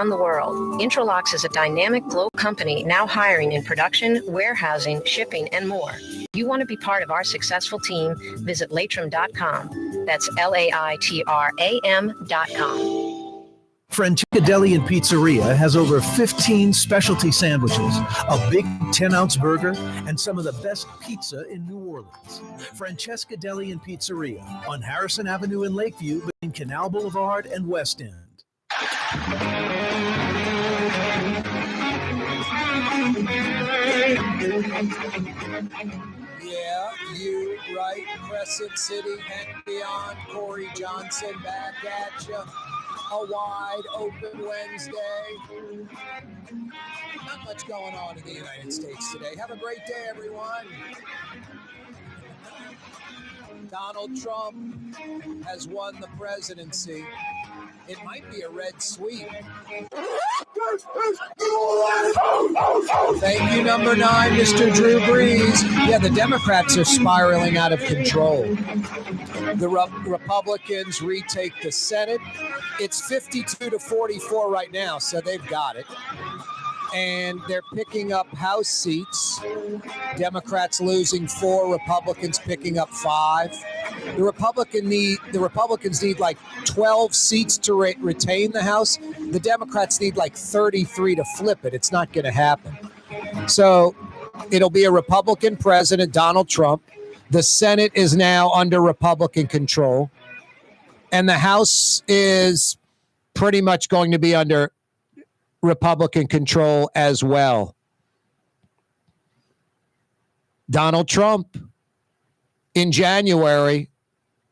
around the world. Intralox is a dynamic global company now hiring in production, warehousing, shipping, and more. You want to be part of our successful team? Visit Laitram.com. That's LAITRAM.com. Francesca Deli and Pizzeria has over 15 specialty sandwiches, a big 10-ounce burger, and some of the best pizza in New Orleans. Francesca Deli and Pizzeria on Harrison Avenue in Lakeview between Canal Boulevard and West End. Yeah, you right. Crescent City and beyond. Corey Johnson back at you. A wide open Wednesday. Not much going on in the United States today. Have a great day, everyone. Donald Trump has won the presidency. It might be a red sweep. Thank you, number 9, Mr. Drew Brees. Yeah, the Democrats are spiraling out of control. The Republicans retake the Senate. It's 52-44 right now, so they've got it. And they're picking up House seats. Democrats losing 4, Republicans picking up 5. The Republicans need like 12 seats to retain the House. The Democrats need like 33 to flip it. It's not going to happen. So it'll be a Republican president, Donald Trump. The Senate is now under Republican control. And the House is pretty much going to be under Republican control as well. Donald Trump in January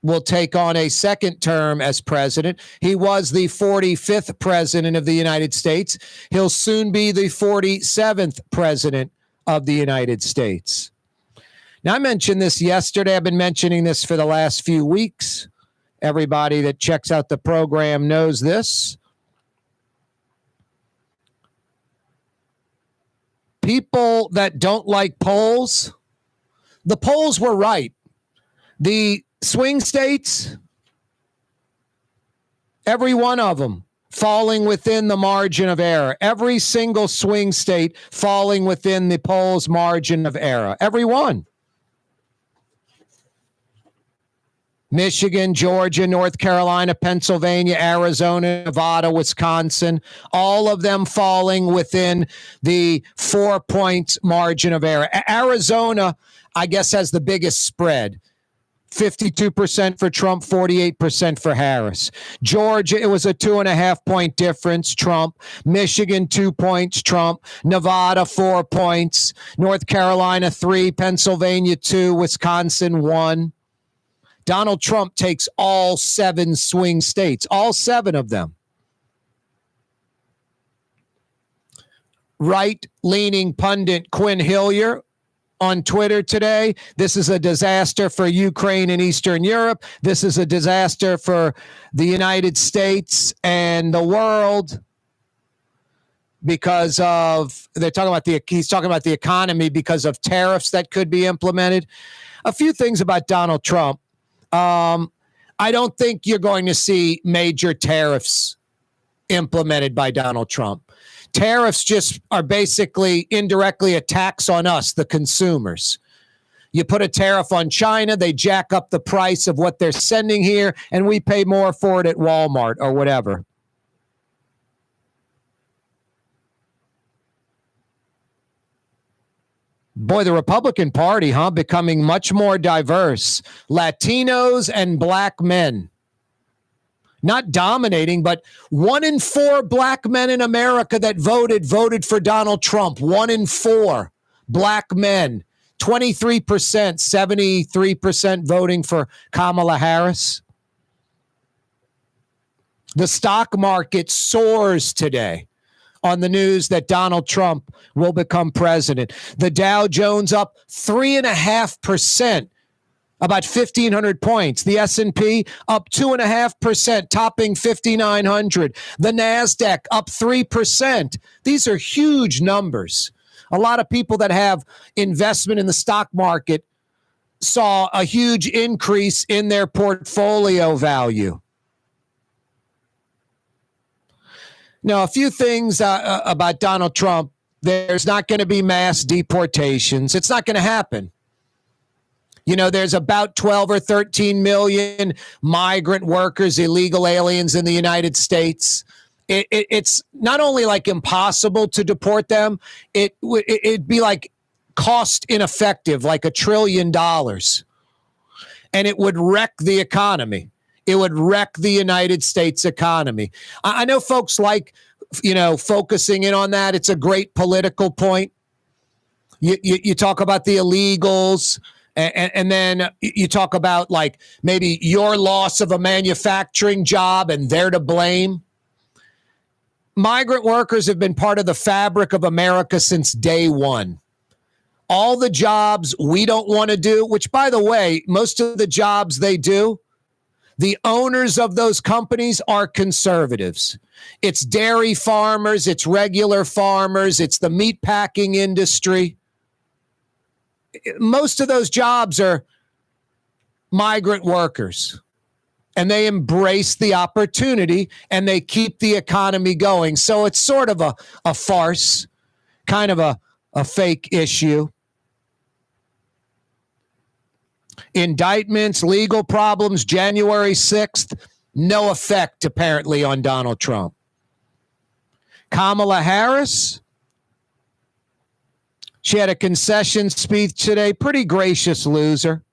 will take on a second term as president. He was the 45th president of the United States. He'll soon be the 47th president of the United States. Now, I mentioned this yesterday. I've been mentioning this for the last few weeks. Everybody that checks out the program knows this. People that don't like polls, the polls were right. The swing states, every one of them falling within the margin of error. Every single swing state falling within the polls' margin of error. Every one. Michigan, Georgia, North Carolina, Pennsylvania, Arizona, Nevada, Wisconsin, all of them falling within the 4 points margin of error. Arizona, I guess, has the biggest spread. 52% for Trump, 48% for Harris. Georgia, it was a 2.5 point difference, Trump. Michigan, 2 points, Trump. Nevada, 4 points. North Carolina, 3. Pennsylvania, 2. Wisconsin, 1. Donald Trump takes all 7 swing states, all 7 of them. Right-leaning pundit Quinn Hillier on Twitter today. This is a disaster for Ukraine and Eastern Europe. This is a disaster for the United States and the world because of, he's talking about the economy because of tariffs that could be implemented. A few things about Donald Trump. I don't think you're going to see major tariffs implemented by Donald Trump. Tariffs just are basically indirectly a tax on us, the consumers. You put a tariff on China, they jack up the price of what they're sending here, and we pay more for it at Walmart or whatever. Boy, the Republican Party, becoming much more diverse. Latinos and black men. Not dominating, but 1 in 4 black men in America that voted for Donald Trump. 1 in 4 black men. 23%, 73% voting for Kamala Harris. The stock market soars today on the news that Donald Trump will become president. The Dow Jones up 3.5%, about 1,500 points. The S&P up 2.5%, topping 5,900. The NASDAQ up 3%. These are huge numbers. A lot of people that have investment in the stock market saw a huge increase in their portfolio value. Now, a few things about Donald Trump. There's not going to be mass deportations. It's not going to happen. You know, there's about 12 or 13 million migrant workers, illegal aliens in the United States. It's not only like impossible to deport them, it'd be like cost ineffective, like $1 trillion. And it would wreck the economy. It would wreck the United States economy. I know folks like, focusing in on that. It's a great political point. You talk about the illegals, and then you talk about like maybe your loss of a manufacturing job and they're to blame. Migrant workers have been part of the fabric of America since day one. All the jobs we don't want to do, which, by the way, most of the jobs they do, the owners of those companies are conservatives. It's dairy farmers, it's regular farmers, it's the meat packing industry. Most of those jobs are migrant workers, and they embrace the opportunity and they keep the economy going. So it's sort of a farce, kind of a fake issue. Indictments, legal problems, January 6th, no effect apparently on Donald Trump. Kamala Harris, she had a concession speech today, pretty gracious loser.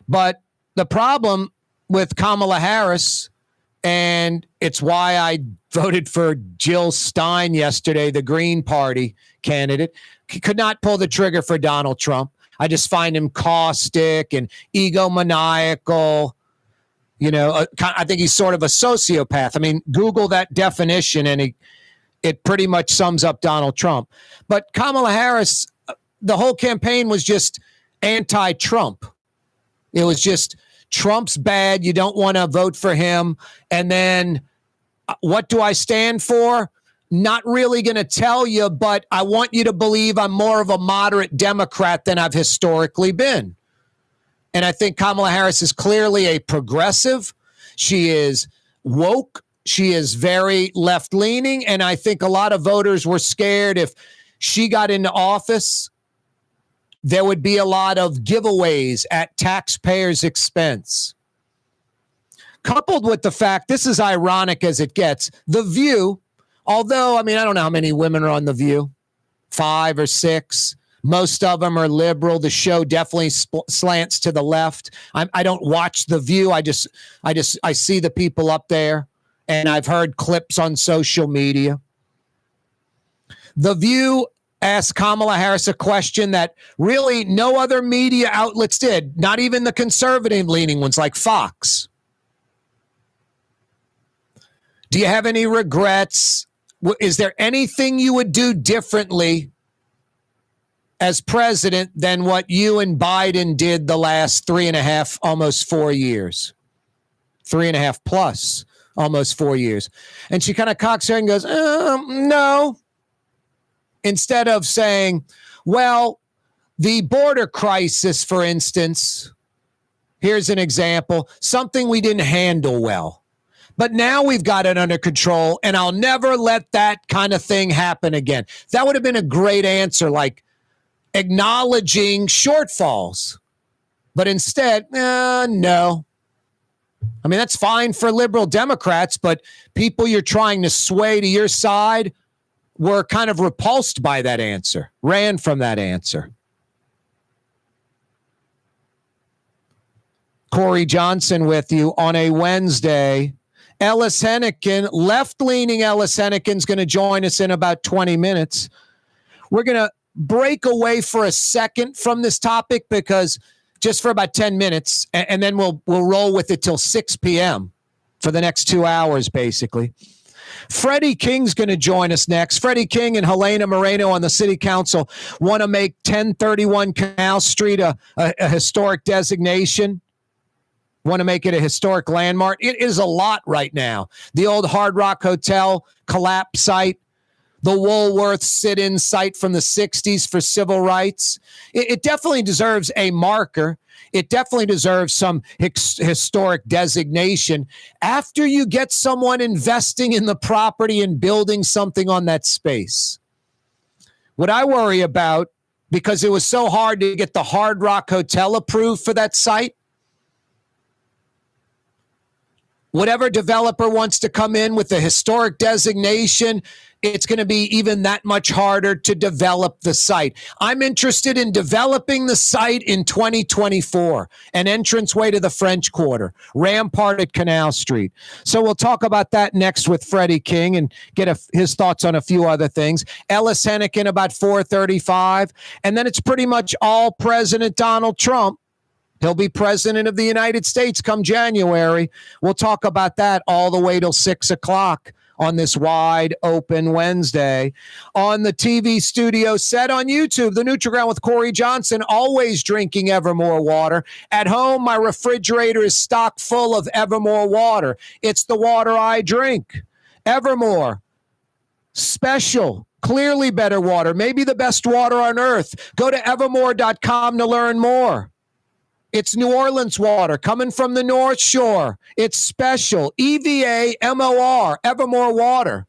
But the problem with Kamala Harris, and it's why I voted for Jill Stein yesterday, the Green Party candidate, could not pull the trigger for Donald Trump. I just find him caustic and egomaniacal. I think he's sort of a sociopath. I mean, Google that definition and it pretty much sums up Donald Trump. But Kamala Harris, the whole campaign was just anti-Trump. It was just Trump's bad. You don't want to vote for him. And then what do I stand for? Not really going to tell you, but I want you to believe I'm more of a moderate Democrat than I've historically been. And I think Kamala Harris is clearly a progressive. She is woke. She is very left-leaning. And I think a lot of voters were scared if she got into office, there would be a lot of giveaways at taxpayers' expense. Coupled with the fact, this is ironic as it gets, The View, although, I don't know how many women are on The View, 5 or 6. Most of them are liberal. The show definitely slants to the left. I don't watch The View. I see the people up there, and I've heard clips on social media. The View asked Kamala Harris a question that really no other media outlets did, not even the conservative-leaning ones like Fox. Do you have any regrets? Is there anything you would do differently as president than what you and Biden did the last 3.5, almost 4 years? 3.5 plus, almost 4 years. And she kind of cocks her head and goes, no. Instead of saying, well, the border crisis, for instance, here's an example, something we didn't handle well. But now we've got it under control, and I'll never let that kind of thing happen again. That would have been a great answer, like acknowledging shortfalls. But instead, no. That's fine for liberal Democrats, but people you're trying to sway to your side were kind of repulsed by that answer, ran from that answer. Corey Johnson with you on a Wednesday. Ellis Henican, left-leaning Ellis Henican, is going to join us in about 20 minutes. We're going to break away for a second from this topic because just for about 10 minutes, and then we'll roll with it till 6 p.m. for the next 2 hours, basically. Freddie King's going to join us next. Freddie King and Helena Moreno on the city council want to make 1031 Canal Street a historic designation. Want to make it a historic landmark. It is a lot right now. The old Hard Rock Hotel collapse site, the Woolworth sit-in site from the 60s for civil rights. It definitely deserves a marker. It definitely deserves some historic designation after you get someone investing in the property and building something on that space. What I worry about, because it was so hard to get the Hard Rock Hotel approved for that site, whatever developer wants to come in with a historic designation, it's going to be even that much harder to develop the site. I'm interested in developing the site in 2024, an entranceway to the French Quarter, rampart at Canal Street. So we'll talk about that next with Freddie King and get his thoughts on a few other things. Ellis Henican about 4:35, and then it's pretty much all President Donald Trump. He'll be president of the United States come January. We'll talk about that all the way till 6 o'clock on this wide open Wednesday. On the TV studio set on YouTube, the Nutriground with Corey Johnson, always drinking Evermore water. At home, my refrigerator is stocked full of Evermore water. It's the water I drink. Evermore, special, clearly better water, maybe the best water on earth. Go to evermore.com to learn more. It's New Orleans water coming from the North Shore. It's special. EVA-MOR, Evermore water.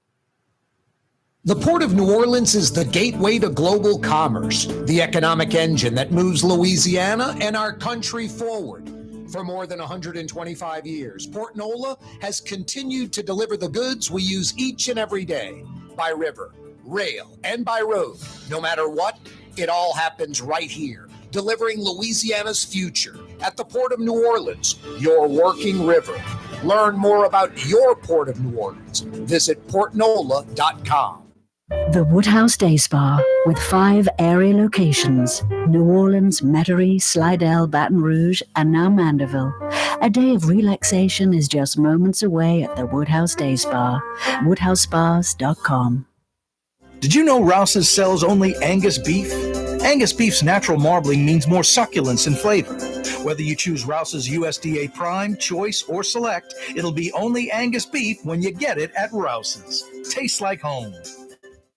The Port of New Orleans is the gateway to global commerce, the economic engine that moves Louisiana and our country forward. For more than 125 years, Port Nola has continued to deliver the goods we use each and every day, by river, rail, and by road. No matter what, it all happens right here, delivering Louisiana's future at the Port of New Orleans, your working river. Learn more about your Port of New Orleans. Visit portnola.com. The Woodhouse Day Spa, with 5 area locations: New Orleans, Metairie, Slidell, Baton Rouge, and now Mandeville. A day of relaxation is just moments away at the Woodhouse Day Spa. WoodhouseSpas.com. Did you know Rouse's sells only Angus beef? Angus beef's natural marbling means more succulence and flavor. Whether you choose Rouse's USDA Prime, Choice, or Select, it'll be only Angus beef when you get it at Rouse's. Tastes like home.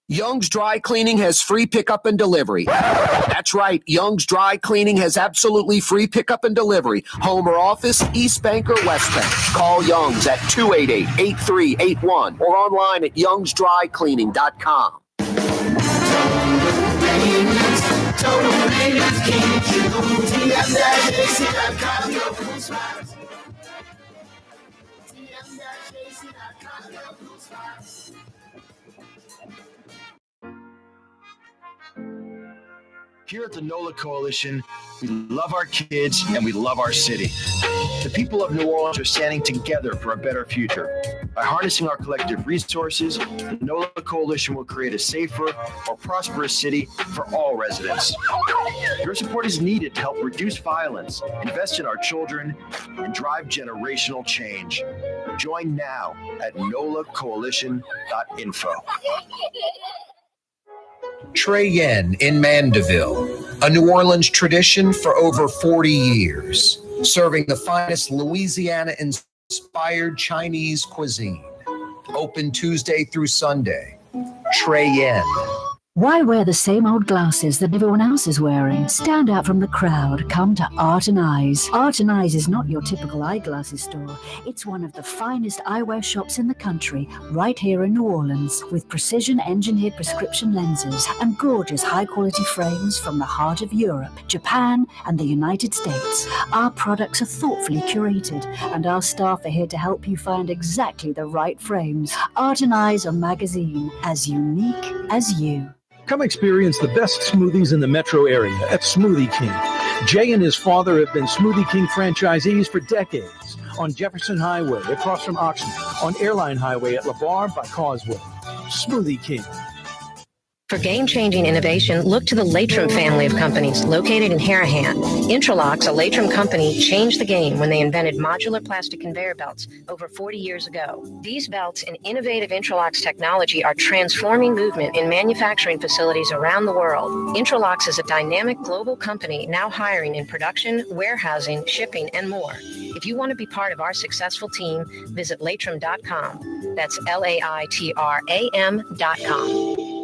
Young's Dry Cleaning has free pickup and delivery. That's right. Young's Dry Cleaning has absolutely free pickup and delivery. Home or office, East Bank or West Bank. Call Young's at 288-8381 or online at youngsdrycleaning.com. Here at the NOLA Coalition, we love our kids and we love our city. The people of New Orleans are standing together for a better future. By harnessing our collective resources, the NOLA Coalition will create a safer, more prosperous city for all residents. Your support is needed to help reduce violence, invest in our children, and drive generational change. Join now at nolacoalition.info. Trey Yen in Mandeville, a New Orleans tradition for over 40 years, serving the finest Louisiana-inspired Chinese cuisine. Open Tuesday through Sunday. Trey Yen. Why wear the same old glasses that everyone else is wearing? Stand out from the crowd. Come to Art and Eyes. Art and Eyes is not your typical eyeglasses store. It's one of the finest eyewear shops in the country, right here in New Orleans, with precision-engineered prescription lenses and gorgeous high-quality frames from the heart of Europe, Japan, and the United States. Our products are thoughtfully curated, and our staff are here to help you find exactly the right frames. Art and Eyes, a magazine as unique as you. Come experience the best smoothies in the metro area at Smoothie King. Jay and his father have been Smoothie King franchisees for decades. On Jefferson Highway, across from Oxnard, on Airline Highway at LaBarre by Causeway. Smoothie King. For game-changing innovation, look to the Latrim family of companies located in Henican. Intralocks, a Latrim company, changed the game when they invented modular plastic conveyor belts over 40 years ago. These belts and innovative Intralocks technology are transforming movement in manufacturing facilities around the world. Intralocks is a dynamic global company now hiring in production, warehousing, shipping, and more. If you want to be part of our successful team, visit latrim.com. That's LAITRAM.com.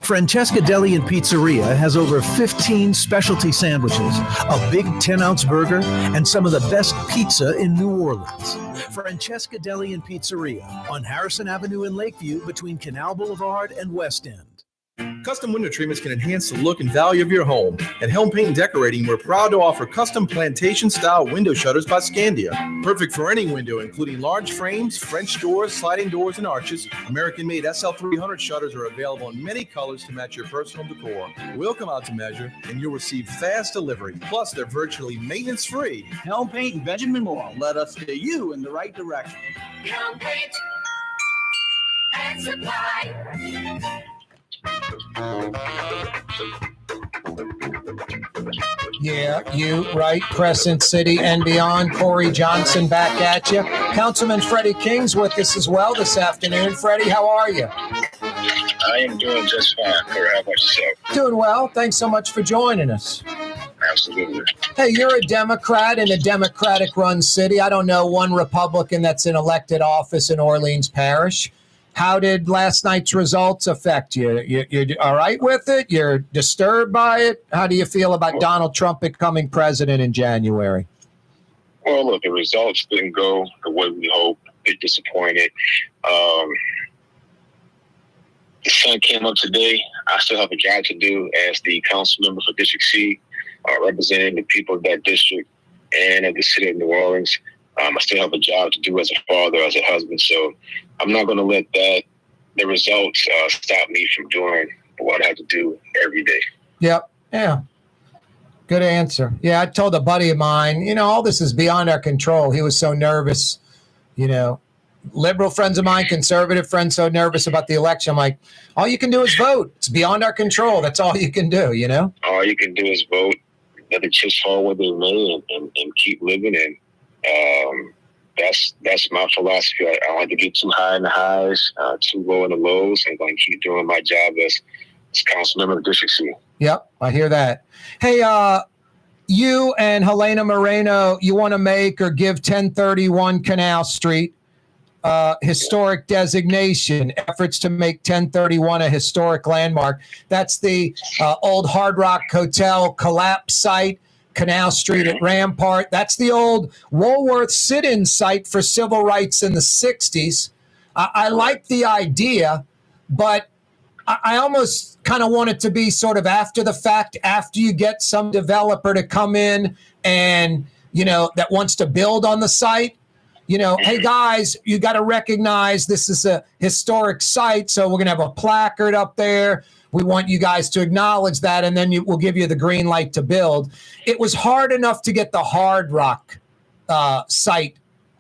Francesca Deli and Pizzeria has over 15 specialty sandwiches, a big 10-ounce burger, and some of the best pizza in New Orleans. Francesca Deli and Pizzeria on Harrison Avenue in Lakeview between Canal Boulevard and West End. Custom window treatments can enhance the look and value of your home. At Helm Paint and Decorating, we're proud to offer custom plantation-style window shutters by Scandia. Perfect for any window, including large frames, French doors, sliding doors, and arches. American-made SL300 shutters are available in many colors to match your personal decor. We'll come out to measure, and you'll receive fast delivery. Plus, they're virtually maintenance-free. Helm Paint and Benjamin Moore led us to you in the right direction. Helm Paint and Supply. Yeah, you, right. Crescent City and beyond. Corey Johnson back at you. Councilman Freddie King's with us as well this afternoon. Freddie, how are you? I am doing just fine. Corey, how about yourself? Doing well. Thanks so much for joining us. Absolutely. Hey, you're a Democrat in a Democratic-run city. I don't know one Republican that's in elected office in Orleans Parish. How did last night's results affect you? You're all right with it? You're disturbed by it? How do you feel about Donald Trump becoming president in January? Well, look, the results didn't go the way we hoped. A bit disappointed. The sun came up today. I still have a job to do as the council member for District C, representing the people of that district and of the city of New Orleans. I still have a job to do as a father, as a husband. So I'm not going to let the results stop me from doing what I have to do every day. Yep. Yeah. Good answer. Yeah, I told a buddy of mine, all this is beyond our control. He was so nervous, liberal friends of mine, conservative friends so nervous about the election. I'm like, all you can do is vote. It's beyond our control. That's all you can do, All you can do is vote, let the chips fall where they may, and keep living. And that's my philosophy. I don't like to get too high in the highs, too low in the lows. I'm going to keep doing my job as council member of District C. Yep, I hear that. Hey, you and Helena Moreno, you want to make or give 1031 Canal Street historic designation, efforts to make 1031 a historic landmark. That's the old Hard Rock Hotel collapse site. Canal Street at Rampart. That's the old Woolworth sit-in site for civil rights in the 60s. I like the idea, but I almost kind of want it to be sort of after the fact, after you get some developer to come in and, that wants to build on the site. Hey, guys, you got to recognize this is a historic site, so we're going to have a placard up there. We want you guys to acknowledge that, and then we'll give you the green light to build. It was hard enough to get the Hard Rock site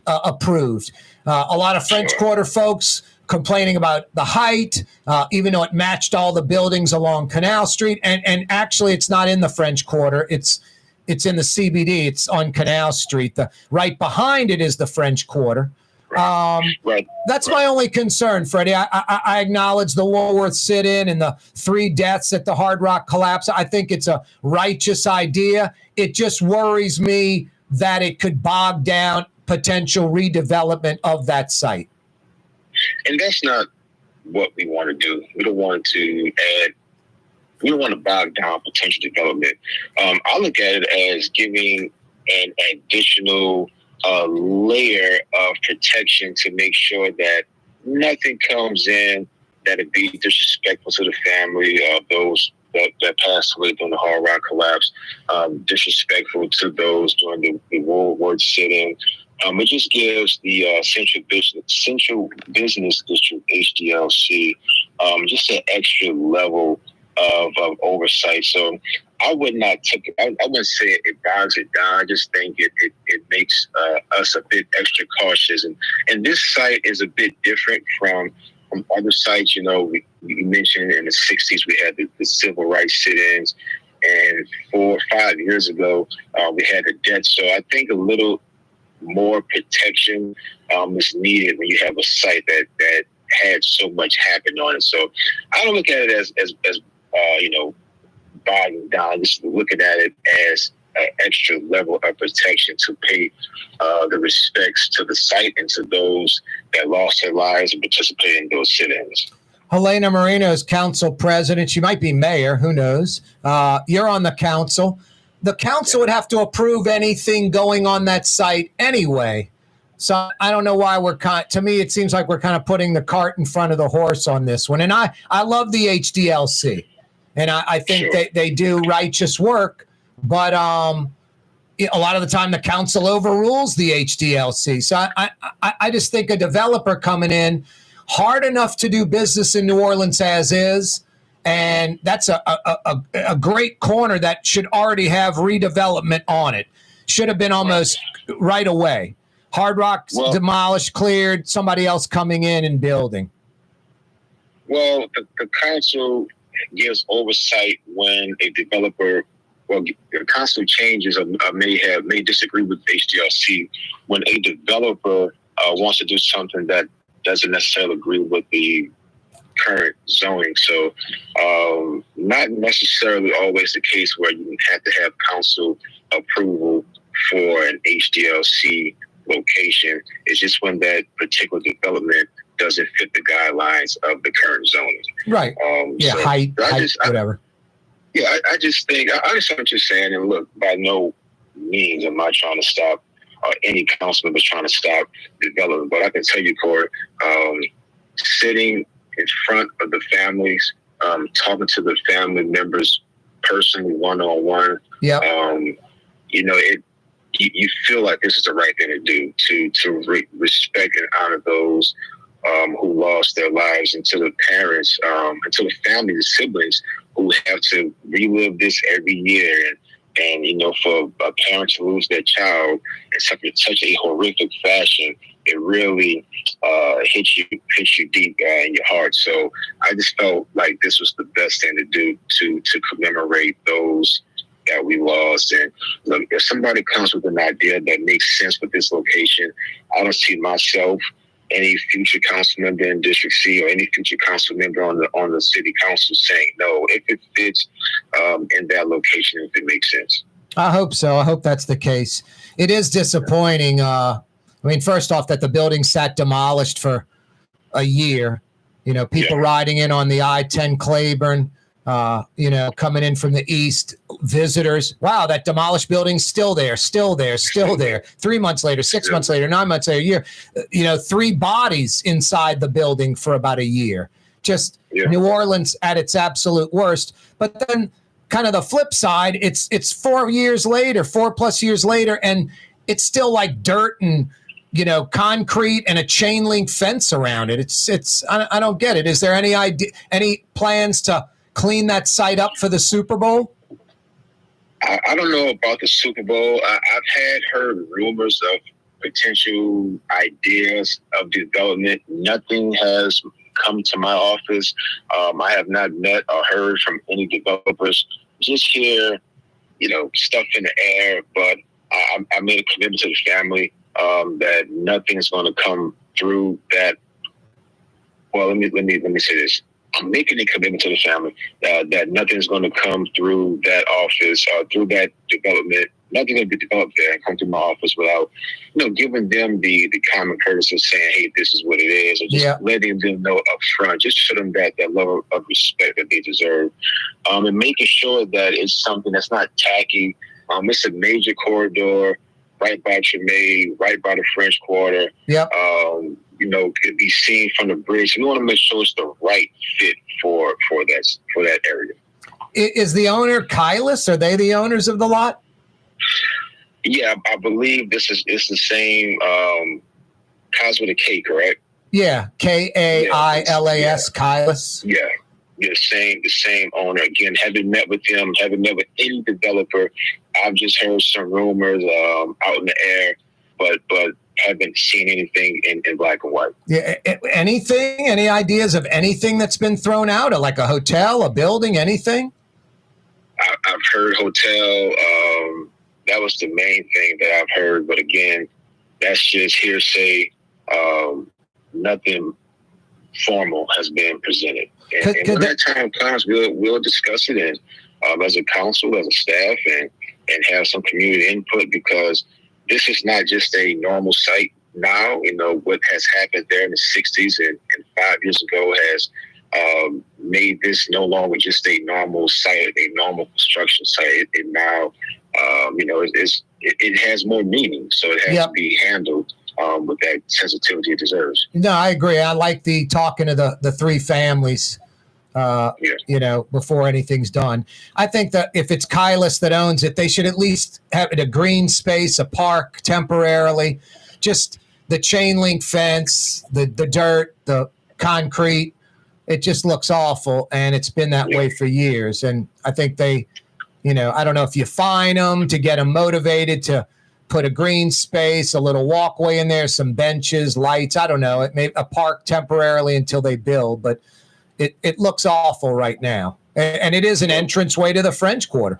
approved. A lot of French Quarter folks complaining about the height, even though it matched all the buildings along Canal Street. And actually, it's not in the French Quarter. It's in the CBD. It's on Canal Street. Right behind it is the French Quarter. That's my only concern, Freddie. I acknowledge the Woolworth sit-in and the 3 deaths at the Hard Rock collapse. I think it's a righteous idea. It just worries me that it could bog down potential redevelopment of that site. And that's not what we want to do. We don't want to bog down potential development. I look at it as giving an additional layer of protection to make sure that nothing comes in that would be disrespectful to the family of those that passed away during the Hard Rock collapse, disrespectful to those during the Woolworth sit-in. It just gives the Central Business District, HDLC, just an extra level of oversight. So I would not I wouldn't say it bogs it down. I just think it makes us a bit extra cautious. And this site is a bit different from other sites. You mentioned in the 60s we had the civil rights sit-ins, and 4 or 5 years ago we had the death. So I think a little more protection is needed when you have a site that had so much happen on it. So I don't look at it as bogging down. Just looking at it as an extra level of protection to pay the respects to the site and to those that lost their lives and participated in those sit-ins. Helena Marino is council president. She might be mayor. Who knows? You're on the council. The council would have to approve anything going on that site anyway. So I don't know why to me, it seems like we're kind of putting the cart in front of the horse on this one. And I love the HDLC, and I think they do righteous work, but a lot of the time the council overrules the HDLC. So I just think a developer coming in, hard enough to do business in New Orleans as is, and that's a great corner that should already have redevelopment on it. Should have been almost right away. Hard Rock's demolished, cleared, somebody else coming in and building. Well, the council gives oversight when a developer, the council changes or may disagree with HDLC when a developer wants to do something that doesn't necessarily agree with the current zoning. So not necessarily always the case where you have to have council approval for an HDLC location. It's just when that particular development doesn't fit the guidelines of the current zoning. Right. Height, whatever. I just think, I understand what you're saying. And look, by no means am I trying to stop any councilman was trying to stop development. But I can tell you, Corey, sitting in front of the families, talking to the family members personally, one-on-one, you feel like this is the right thing to do, to respect and honor those who lost their lives, and to the parents, and to the family, the siblings who have to relive this every year. And for a parent to lose their child in such a horrific fashion, it really hits you deep in your heart. So I just felt like this was the best thing to do to commemorate those that we lost. And look, if somebody comes with an idea that makes sense with this location, I don't see myself, any future council member in District C, or any future council member on the city council saying no if it fits in that location, if it makes sense. I hope so. I hope that's the case. It is disappointing. First off, that the building sat demolished for a year. People riding in on the I-10 Claiborne, coming in from the east, visitors. Wow, that demolished building's still there. 3 months later, 6 months later, 9 months later, a year. 3 bodies inside the building for about a year. Just New Orleans at its absolute worst. But then kind of the flip side, it's 4 years later, 4+ years later, and it's still like dirt and concrete and a chain link fence around it. It's I don't get it. Is there any plans to clean that site up for the Super Bowl? I don't know about the Super Bowl. I've heard rumors of potential ideas of development. Nothing has come to my office. I have not met or heard from any developers. Just hear, stuff in the air. But I made a commitment to the family that nothing's going to come through that. Well, let me say this. I'm making a commitment to the family that nothing's going to come through that office or through that development. Nothing's going to be developed there and come through my office without, giving them the common courtesy of saying, hey, this is what it is, or just letting them know up front, just show them that level of respect that they deserve, and making sure that it's something that's not tacky. It's a major corridor right by Treme, right by the French Quarter. Could be seen from the bridge. We want to make sure it's the right fit for that area. Is the owner Kylis? Are they the owners of the lot? Yeah, I believe it's the same Kylis with a K, correct? Yeah, Kailas, Kylis. Yeah, the same owner. Again, haven't met with him. Haven't met with any developer. I've just heard some rumors out in the air, but haven't seen anything in black and white. Yeah, anything? Any ideas of anything that's been thrown out, like a hotel, a building, anything? I've heard hotel. That was the main thing that I've heard. But again, that's just hearsay. Nothing formal has been presented. And when that time comes, we'll discuss it as a council, as a staff, and have some community input, because this is not just a normal site now. What has happened there in the 60s and 5 years ago has made this no longer just a normal site, a normal construction site. It now, it has more meaning. So it has to be handled with that sensitivity it deserves. No, I agree. I like the talking to the three families, before anything's done. I think that if it's Kylis that owns it, they should at least have it a green space, a park temporarily, just the chain link fence, the dirt, the concrete. It just looks awful, and it's been that way for years. And I think they, I don't know if you fine them to get them motivated to put a green space, a little walkway in there, some benches, lights. I don't know. It may a park temporarily until they build, but it looks awful right now. And it is an entranceway to the French Quarter.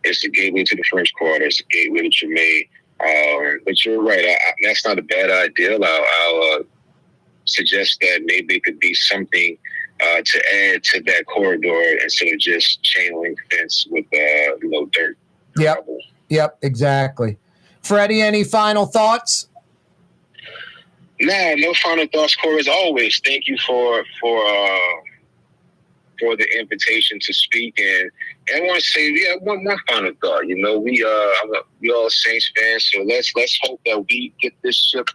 It's the gateway to the French Quarter. It's the gateway to Treme. But you're right. That's not a bad idea. I'll suggest that maybe it could be something to add to that corridor instead of just chain link fence with dirt. Yep, exactly. Freddie, any final thoughts? No final thoughts, Corey. As always, thank you for the invitation to speak. And I want to say, one final thought. We all Saints fans, so let's hope that we get this ship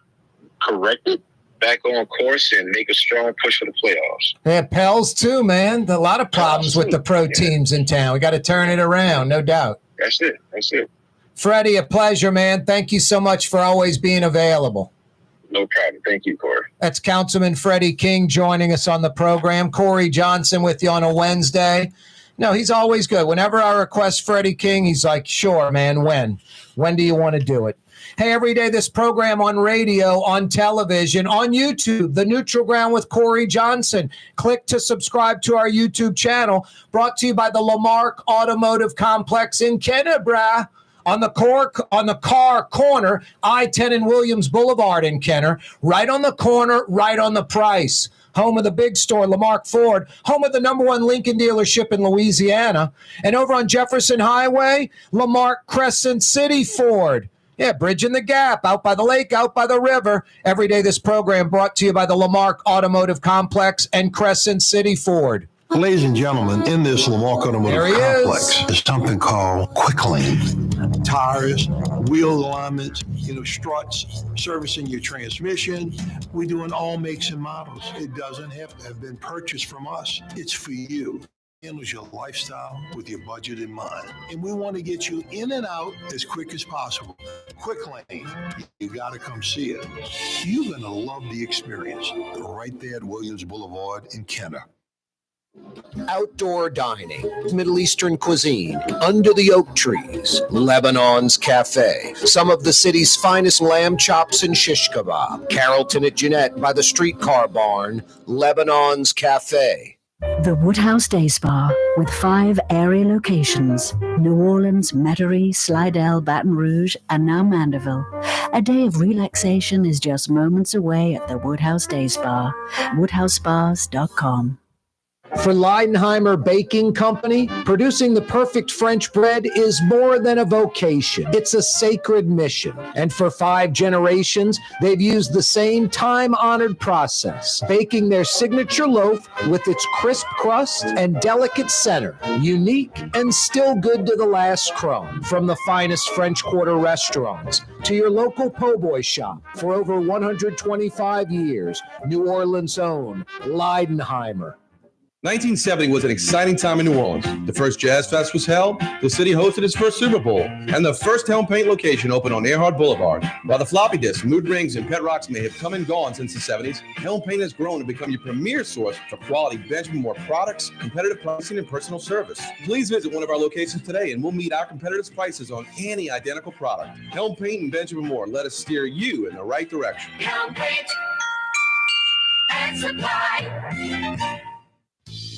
corrected, back on course, and make a strong push for the playoffs. Yeah, Pels too, man. A lot of problems with the pro teams in town. We got to turn it around, no doubt. That's it. Freddie, a pleasure, man. Thank you so much for always being available. No problem. Thank you, Corey. That's Councilman Freddie King joining us on the program. Corey Johnson with you on a Wednesday. No, he's always good. Whenever I request Freddie King, he's like, sure, man, when? When do you want to do it? Hey, every day this program on radio, on television, on YouTube, The Neutral Ground with Corey Johnson. Click to subscribe to our YouTube channel, brought to you by the Lamarck Automotive Complex in Kenner, on the car corner, I-10 and Williams Boulevard in Kenner, right on the corner, right on the price. Home of the big store, Lamarck Ford, home of the #1 Lincoln dealership in Louisiana. And over on Jefferson Highway, Lamarck Crescent City Ford. Yeah, bridging the gap, out by the lake, out by the river. Every day this program brought to you by the Lamarck Automotive Complex and Crescent City Ford. Ladies and gentlemen, in this Lamarck Automotive Complex is something called Quick Lane. Tires, wheel alignments, struts, servicing your transmission. We do in all makes and models. It doesn't have to have been purchased from us. It's for you. It handles your lifestyle with your budget in mind. And we want to get you in and out as quick as possible. Quick Lane, you got to come see it. You're going to love the experience right there at Williams Boulevard in Kenner. Outdoor dining, Middle Eastern cuisine, under the oak trees, Lebanon's Cafe, some of the city's finest lamb chops and shish kebab, Carrollton at Jeanette by the streetcar barn, Lebanon's Cafe. The Woodhouse Day Spa, with 5 area locations, New Orleans, Metairie, Slidell, Baton Rouge, and now Mandeville. A day of relaxation is just moments away at the Woodhouse Day Spa, woodhousespas.com. For Leidenheimer Baking Company, producing the perfect French bread is more than a vocation. It's a sacred mission. And for 5 generations, they've used the same time-honored process, baking their signature loaf with its crisp crust and delicate center, unique and still good to the last crumb. From the finest French Quarter restaurants to your local po' boy shop, for over 125 years, New Orleans' own Leidenheimer. 1970 was an exciting time in New Orleans. The first Jazz Fest was held, the city hosted its first Super Bowl, and the first Helm Paint location opened on Earhart Boulevard. While the floppy disks, mood rings, and pet rocks may have come and gone since the 70s, Helm Paint has grown to become your premier source for quality Benjamin Moore products, competitive pricing, and personal service. Please visit one of our locations today, and we'll meet our competitors' prices on any identical product. Helm Paint and Benjamin Moore, let us steer you in the right direction. Helm Paint and Supply.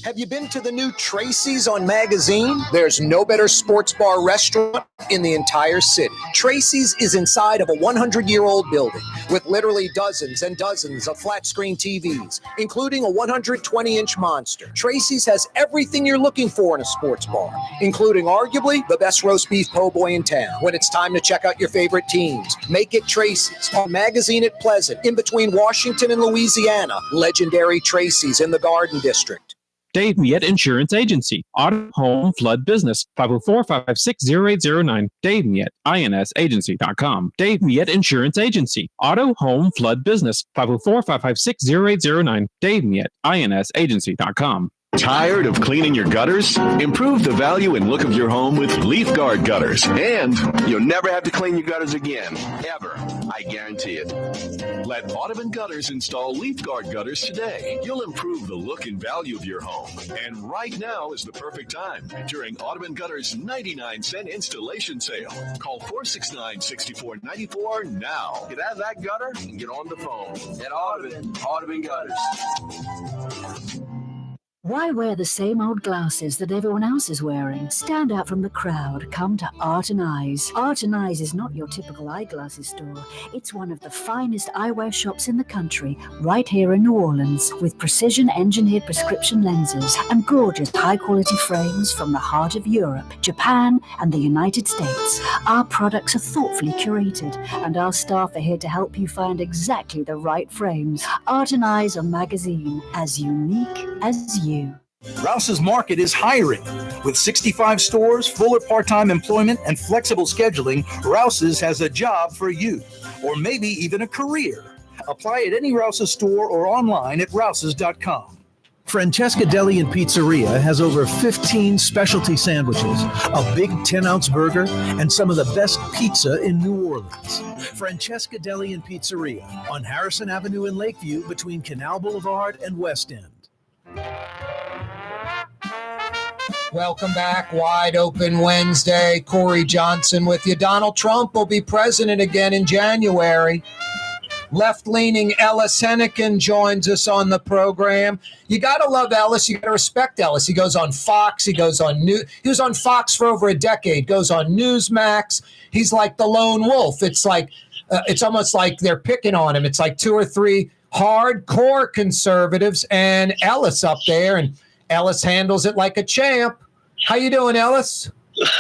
Have you been to the new Tracy's on Magazine? There's no better sports bar restaurant in the entire city. Tracy's is inside of a 100-year-old building with literally dozens and dozens of flat-screen TVs, including a 120-inch monster. Tracy's has everything you're looking for in a sports bar, including arguably the best roast beef po' boy in town. When it's time to check out your favorite teams, make it Tracy's on Magazine at Pleasant, in between Washington and Louisiana. Legendary Tracy's in the Garden District. Dave Miette Insurance Agency. Auto, home, flood, business. 504-556-0809. Dave Miette, INSagency.com. Dave Miette Insurance Agency. Auto, home, flood, business. 504-556-0809. Dave Miette, INSagency.com. Tired of cleaning your gutters? Improve the value and look of your home with Leaf Guard gutters. And you'll never have to clean your gutters again. Ever. I guarantee it. Let Audubon Gutters install Leaf Guard gutters today. You'll improve the look and value of your home. And right now is the perfect time during Audubon Gutters' 99-cent installation sale. Call 469-6494 now. Get out of that gutter and get on the phone. At Audubon Gutters. Why wear the same old glasses that everyone else is wearing? Stand out from the crowd. Come to Art and Eyes. Art and Eyes is not your typical eyeglasses store. It's one of the finest eyewear shops in the country, right here in New Orleans, with precision-engineered prescription lenses and gorgeous high-quality frames from the heart of Europe, Japan, and the United States. Our products are thoughtfully curated, and our staff are here to help you find exactly the right frames. Art and Eyes on Magazine, as unique as you. Rouse's Market is hiring. With 65 stores, full or part-time employment, and flexible scheduling, Rouse's has a job for you, or maybe even a career. Apply at any Rouse's store or online at rouses.com. Francesca Deli and Pizzeria has over 15 specialty sandwiches, a big 10-ounce burger, and some of the best pizza in New Orleans. Francesca Deli and Pizzeria on Harrison Avenue in Lakeview between Canal Boulevard and West End. Welcome back. Wide Open Wednesday. Corey Johnson with you. Donald Trump will be president again in January. Left-leaning Ellis Henican joins us on the program. You got to love Ellis. You got to respect Ellis. He goes on Fox. He was on Fox for over a decade. Goes on Newsmax. He's like the lone wolf. It's like it's almost like they're picking on him. It's like two or three hardcore conservatives and Ellis up there, and Ellis handles it like a champ. How you doing, Ellis? It's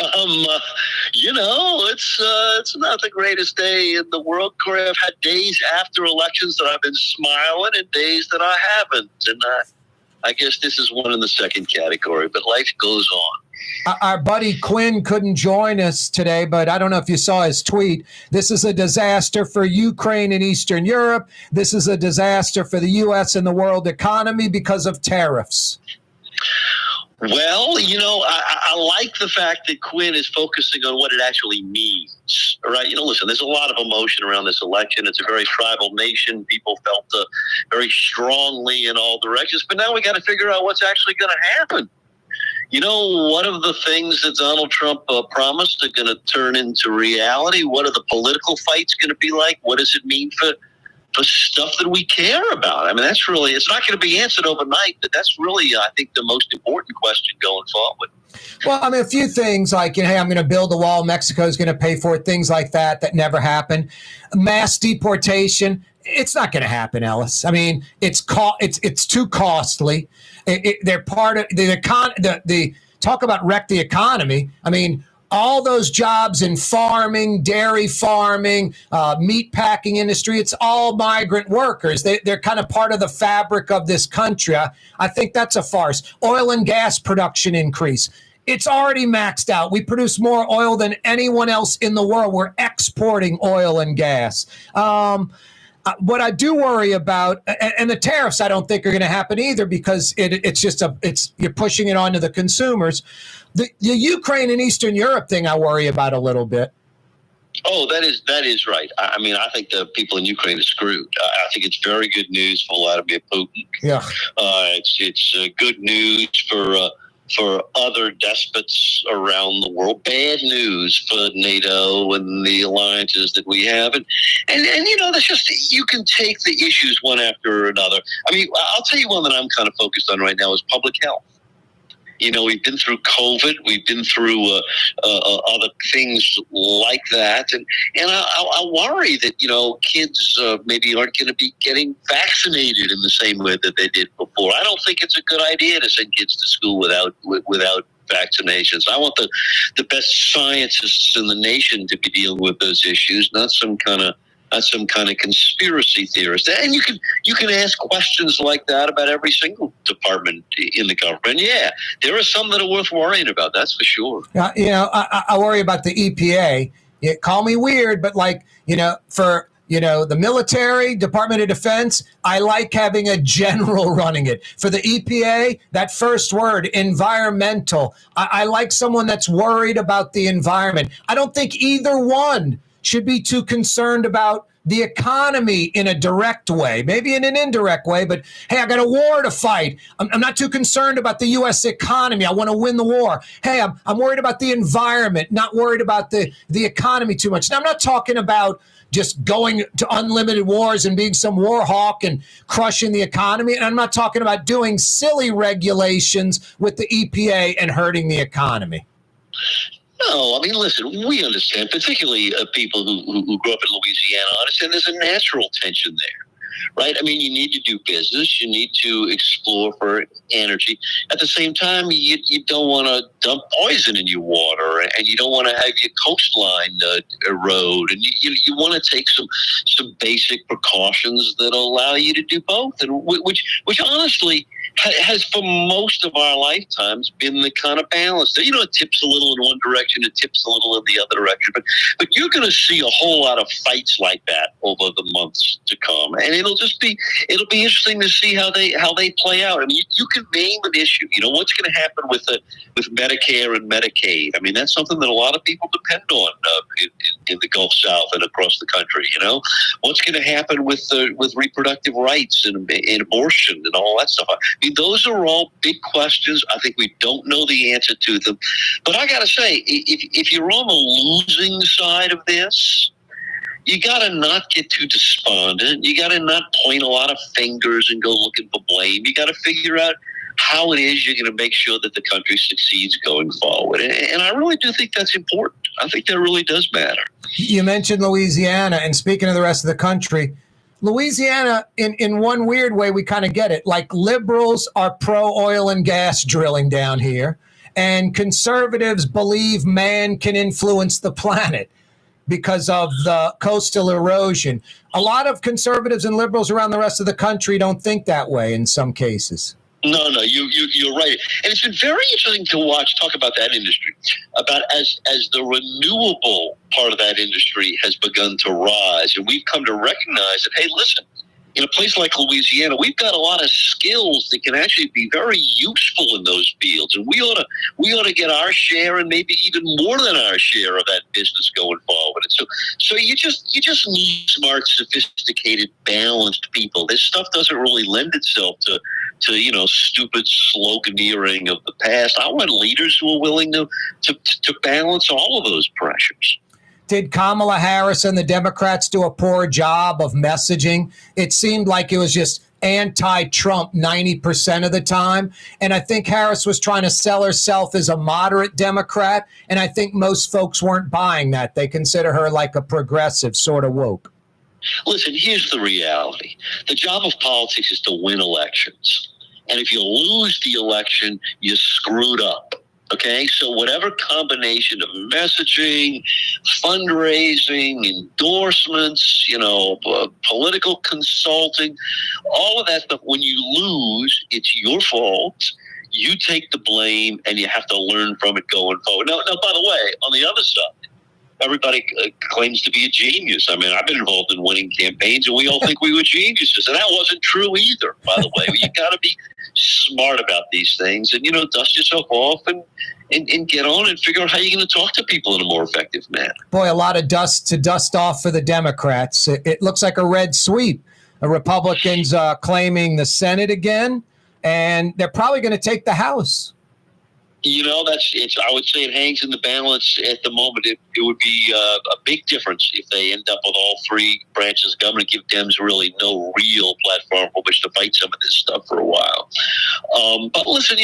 not the greatest day in the world, Corey. I've had days after elections that I've been smiling and days that I haven't. And I guess this is one in the second category, but life goes on. Our buddy Quinn couldn't join us today, but I don't know if you saw his tweet. This is a disaster for Ukraine and Eastern Europe. This is a disaster for the U.S. and the world economy because of tariffs. Well, I like the fact that Quinn is focusing on what it actually means, right? Listen, there's a lot of emotion around this election. It's a very tribal nation. People felt very strongly in all directions. But now we got to figure out what's actually going to happen. What of the things that Donald Trump promised are going to turn into reality? What are the political fights going to be like? What does it mean for stuff that we care about? I mean, that's really, it's not going to be answered overnight, but that's really, I think, the most important question going forward. Well, I mean, a few things like, hey, I'm going to build a wall. Mexico is going to pay for it. Things like that never happen. Mass deportation. It's not going to happen, Ellis. I mean, it's too costly. They're part of the talk about wreck the economy. I mean, all those jobs in farming, dairy farming, meat packing industry, it's all migrant workers. They're kind of part of the fabric of this country. I think that's a farce. Oil and gas production increase. It's already maxed out. We produce more oil than anyone else in the world. We're exporting oil and gas. What I do worry about, and the tariffs I don't think are going to happen either, because you're pushing it onto the consumers. The Ukraine and Eastern Europe thing I worry about a little bit. Oh, that is right. I mean, I think the people in Ukraine are screwed. I think it's very good news for Vladimir Putin. Yeah, it's good news for for other despots around the world. Bad news for NATO and the alliances that we have. And that's just, you can take the issues one after another. I mean, I'll tell you one that I'm kind of focused on right now is public health. We've been through COVID. We've been through other things like that. And I worry that, kids maybe aren't going to be getting vaccinated in the same way that they did before. I don't think it's a good idea to send kids to school without vaccinations. I want the best scientists in the nation to be dealing with those issues, not some kind of conspiracy theorist. And you can ask questions like that about every single department in the government. Yeah, there are some that are worth worrying about. That's for sure. I worry about the EPA. Call me weird, but for the military, Department of Defense, I like having a general running it. For the EPA, that first word, environmental, I like someone that's worried about the environment. I don't think either one should be too concerned about the economy in a direct way, maybe in an indirect way, but hey, I got a war to fight. I'm not too concerned about the U.S. economy. I want to win the war. Hey, I'm worried about the environment, not worried about the economy too much. Now, I'm not talking about just going to unlimited wars and being some war hawk and crushing the economy. And I'm not talking about doing silly regulations with the EPA and hurting the economy. No, I mean, listen, we understand, particularly people who grew up in Louisiana, understand there's a natural tension there, right? I mean, you need to do business. You need to explore for energy. At the same time, you don't want to dump poison in your water, and you don't want to have your coastline erode. And you want to take some basic precautions that allow you to do both, and which honestly has for most of our lifetimes been the kind of balance. It tips a little in one direction, it tips a little in the other direction. But you're going to see a whole lot of fights like that over the months to come, and it'll be interesting to see how they play out. I mean, you can name an issue. What's going to happen with Medicare and Medicaid? I mean, that's something that a lot of people depend on in the Gulf South and across the country. What's going to happen with reproductive rights and abortion and all that stuff? I mean, those are all big questions. I think we don't know the answer to them. But I got to say, if you're on the losing side of this, you got to not get too despondent. You got to not point a lot of fingers and go looking for blame. You got to figure out how it is you're going to make sure that the country succeeds going forward. And I really do think that's important. I think that really does matter. You mentioned Louisiana, and speaking of the rest of the country, Louisiana, in one weird way, we kind of get it. Like, liberals are pro-oil and gas drilling down here, and conservatives believe man can influence the planet because of the coastal erosion. A lot of conservatives and liberals around the rest of the country don't think that way in some cases. No, you're right. And it's been very interesting to talk about that industry, about as the renewable part of that industry has begun to rise. And we've come to recognize that, hey, listen, in a place like Louisiana, we've got a lot of skills that can actually be very useful in those fields. And we ought to get our share and maybe even more than our share of that business going forward. And so you just need smart, sophisticated, balanced people. This stuff doesn't really lend itself to stupid sloganeering of the past. I want leaders who are willing to balance all of those pressures. Did Kamala Harris and the Democrats do a poor job of messaging? It seemed like it was just anti-Trump 90% of the time. And I think Harris was trying to sell herself as a moderate Democrat. And I think most folks weren't buying that. They consider her like a progressive, sort of woke. Listen, here's the reality. The job of politics is to win elections. And if you lose the election, you're screwed up. Okay, so whatever combination of messaging, fundraising, endorsements, political consulting, all of that stuff, when you lose, it's your fault. You take the blame and you have to learn from it going forward. Now, by the way, on the other side, everybody claims to be a genius. I mean, I've been involved in winning campaigns, and we all think we were geniuses. And that wasn't true either, by the way. You got to be smart about these things and, dust yourself off and get on and figure out how you're going to talk to people in a more effective manner. Boy, a lot of dust to dust off for the Democrats. It looks like a red sweep. The Republicans claiming the Senate again, and they're probably going to take the House. I would say it hangs in the balance at the moment. It would be a big difference if they end up with all three branches of government, give Dems really no real platform for which to fight some of this stuff for a while. But listen,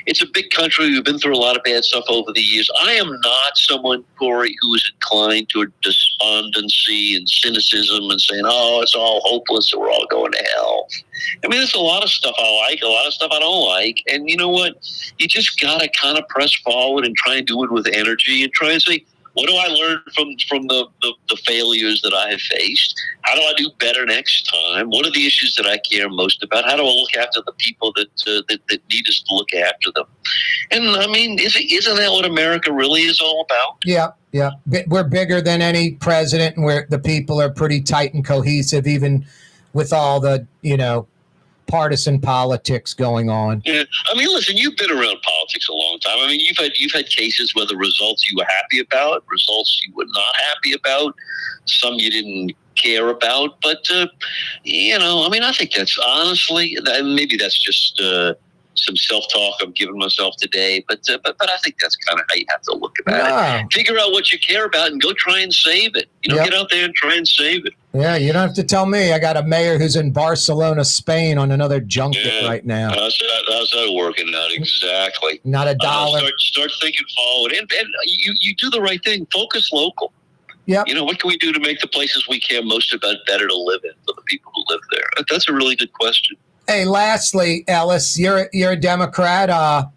it's a big country. We've been through a lot of bad stuff over the years. I am not someone, Corey, who is inclined to despondency and cynicism and saying, oh, it's all hopeless and we're all going to hell. I mean, there's a lot of stuff I like, a lot of stuff I don't like. And you know what? You just got to kind of press forward and try and do it with energy and try and say, what do I learn from the failures that I have faced? How do I do better next time? What are the issues that I care most about? How do I look after the people that need us to look after them? And I mean, isn't that what America really is all about? Yeah. We're bigger than any president, and the people are pretty tight and cohesive, even with all the, partisan politics going on. Yeah, I mean, listen, you've been around politics a long time. I mean, you've had cases where the results you were happy about, results you were not happy about, some you didn't care about. But I mean, I think that's honestly, maybe that's just some self-talk I'm giving myself today. But I think that's kind of how you have to look at it. Figure out what you care about and go try and save it. Get out there and try and save it. Yeah, you don't have to tell me. I got a mayor who's in Barcelona, Spain on another junket right now. How's that working out exactly? Not a dollar. Start thinking forward. And you do the right thing. Focus local. Yeah. What can we do to make the places we care most about better to live in for the people who live there? That's a really good question. Hey, lastly, Ellis, you're a Democrat.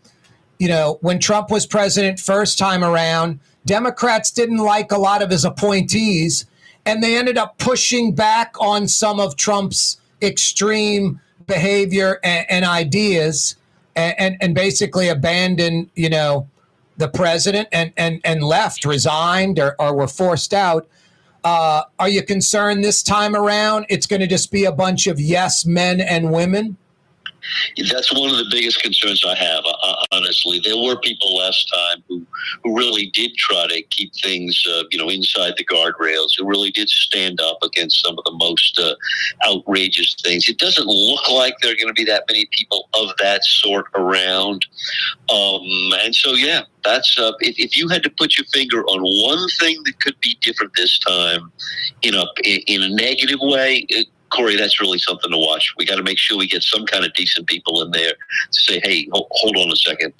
When Trump was president first time around, Democrats didn't like a lot of his appointees, and they ended up pushing back on some of Trump's extreme behavior and ideas, and basically abandoned, the president and left, resigned, or were forced out. Are you concerned this time around it's going to just be a bunch of yes men and women? That's one of the biggest concerns I have, honestly. There were people last time who really did try to keep things, inside the guardrails, who really did stand up against some of the most outrageous things. It doesn't look like there are going to be that many people of that sort around. And so, yeah, that's if you had to put your finger on one thing that could be different this time in a negative way, Corey, that's really something to watch. We got to make sure we get some kind of decent people in there to say, hey, hold on a second.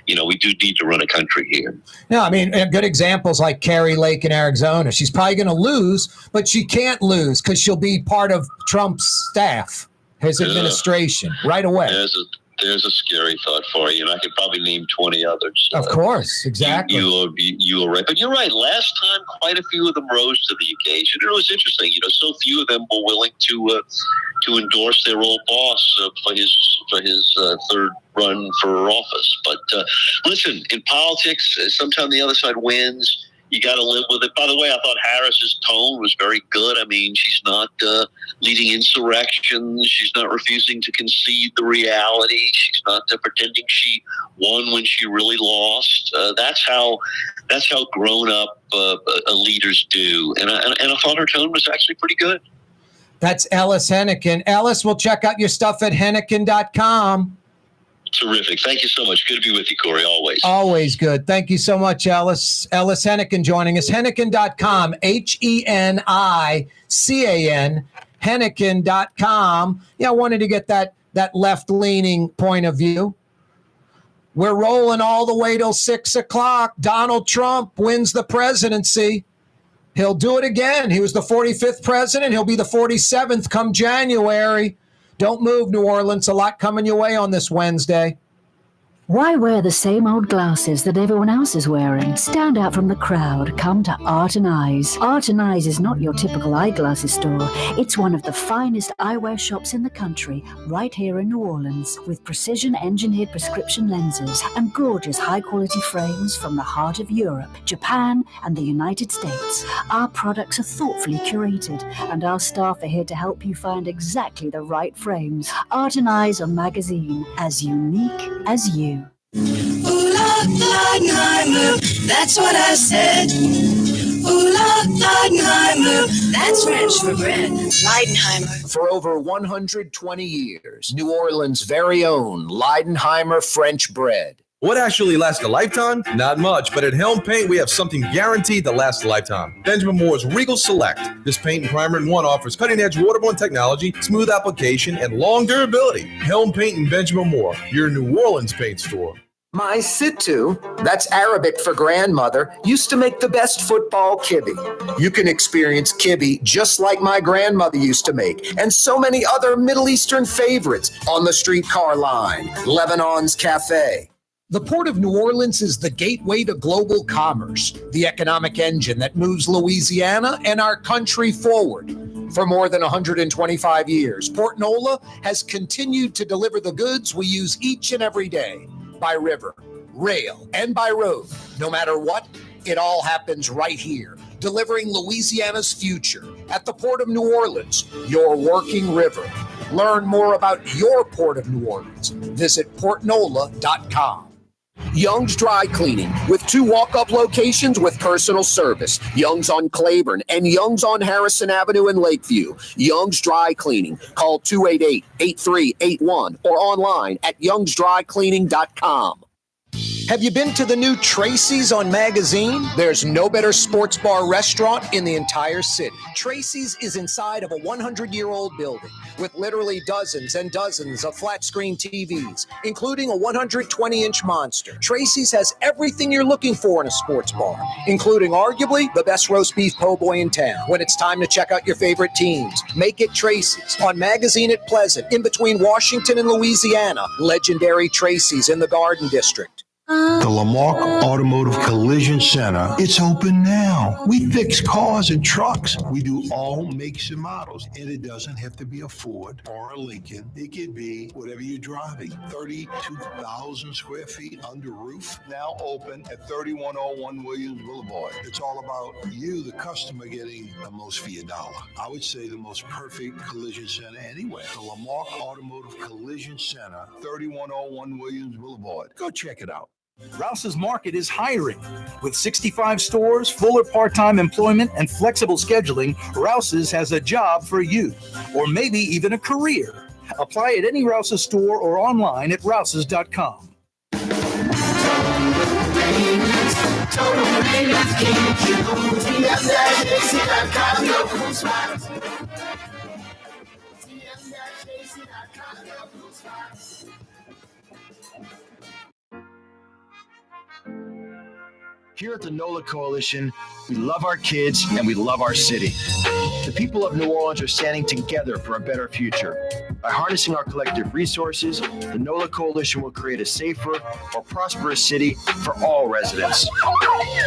We do need to run a country here. No, I mean, good examples like Carrie Lake in Arizona. She's probably going to lose, but she can't lose because she'll be part of Trump's staff, his administration, right away. There's a scary thought for you, and I could probably name 20 others. Of course, exactly. You are right. But you're right. Last time, quite a few of them rose to the occasion. It was interesting. So few of them were willing to endorse their old boss for his third run for office. But listen, in politics, sometimes the other side wins. You got to live with it. By the way, I thought Harris's tone was very good. I mean, she's not leading insurrections. She's not refusing to concede the reality. She's not pretending she won when she really lost. That's how grown-up leaders do. And I thought her tone was actually pretty good. That's Ellis Henican. Ellis, we'll check out your stuff at Henican.com. Terrific. Thank you so much. Good to be with you, Corey, always. Always good. Thank you so much, Ellis. Ellis Henican joining us. Henican.com, Henican, Henican.com. Yeah, I wanted to get that left-leaning point of view. We're rolling all the way till 6 o'clock. Donald Trump wins the presidency. He'll do it again. He was the 45th president. He'll be the 47th come January. Don't move, New Orleans. A lot coming your way on this Wednesday. Why wear the same old glasses that everyone else is wearing? Stand out from the crowd. Come to Art and Eyes. Art and Eyes is not your typical eyeglasses store. It's one of the finest eyewear shops in the country, right here in New Orleans, with precision-engineered prescription lenses and gorgeous high-quality frames from the heart of Europe, Japan, and the United States. Our products are thoughtfully curated, and our staff are here to help you find exactly the right frames. Art and Eyes, a magazine as unique as you. Ooh la Leidenheimer, that's what I said. Ooh la Leidenheimer, that's French for bread. Leidenheimer. For over 120 years, New Orleans' very own Leidenheimer French bread. What actually lasts a lifetime? Not much, but at Helm Paint, we have something guaranteed to last a lifetime. Benjamin Moore's Regal Select. This paint and primer in one offers cutting-edge waterborne technology, smooth application, and long durability. Helm Paint and Benjamin Moore, your New Orleans paint store. My Sittu, that's Arabic for grandmother, used to make the best football kibbe. You can experience kibbe just like my grandmother used to make, and so many other Middle Eastern favorites on the streetcar line, Lebanon's Cafe. The Port of New Orleans is the gateway to global commerce, the economic engine that moves Louisiana and our country forward. For more than 125 years, Port Nola has continued to deliver the goods we use each and every day, by river, rail, and by road. No matter what, it all happens right here, delivering Louisiana's future at the Port of New Orleans, your working river. Learn more about your Port of New Orleans. Visit portnola.com. Young's Dry Cleaning, with 2 walk-up locations with personal service. Young's on Claiborne and Young's on Harrison Avenue in Lakeview. Young's Dry Cleaning. Call 288-8381 or online at youngsdrycleaning.com. Have you been to the new Tracy's on Magazine? There's no better sports bar restaurant in the entire city. Tracy's is inside of a 100-year-old building with literally dozens and dozens of flat-screen TVs, including a 120-inch monster. Tracy's has everything you're looking for in a sports bar, including arguably the best roast beef po' boy in town. When it's time to check out your favorite teams, make it Tracy's on Magazine at Pleasant, in between Washington and Louisiana. Legendary Tracy's in the Garden District. The Lamarck Automotive Collision Center, it's open now. We fix cars and trucks. We do all makes and models. And it doesn't have to be a Ford or a Lincoln. It could be whatever you're driving. 32,000 square feet under roof, now open at 3101 Williams Boulevard. It's all about you, the customer, getting the most for your dollar. I would say the most perfect collision center anywhere. The Lamarck Automotive Collision Center, 3101 Williams Boulevard. Go check it out. Rouse's Market is hiring. With 65 stores, full or part-time employment, and flexible scheduling, Rouse's has a job for you, or maybe even a career. Apply at any Rouse's store or online at rouses.com. Here at the NOLA Coalition, we love our kids and we love our city. The people of New Orleans are standing together for a better future. By harnessing our collective resources, the NOLA Coalition will create a safer, more prosperous city for all residents.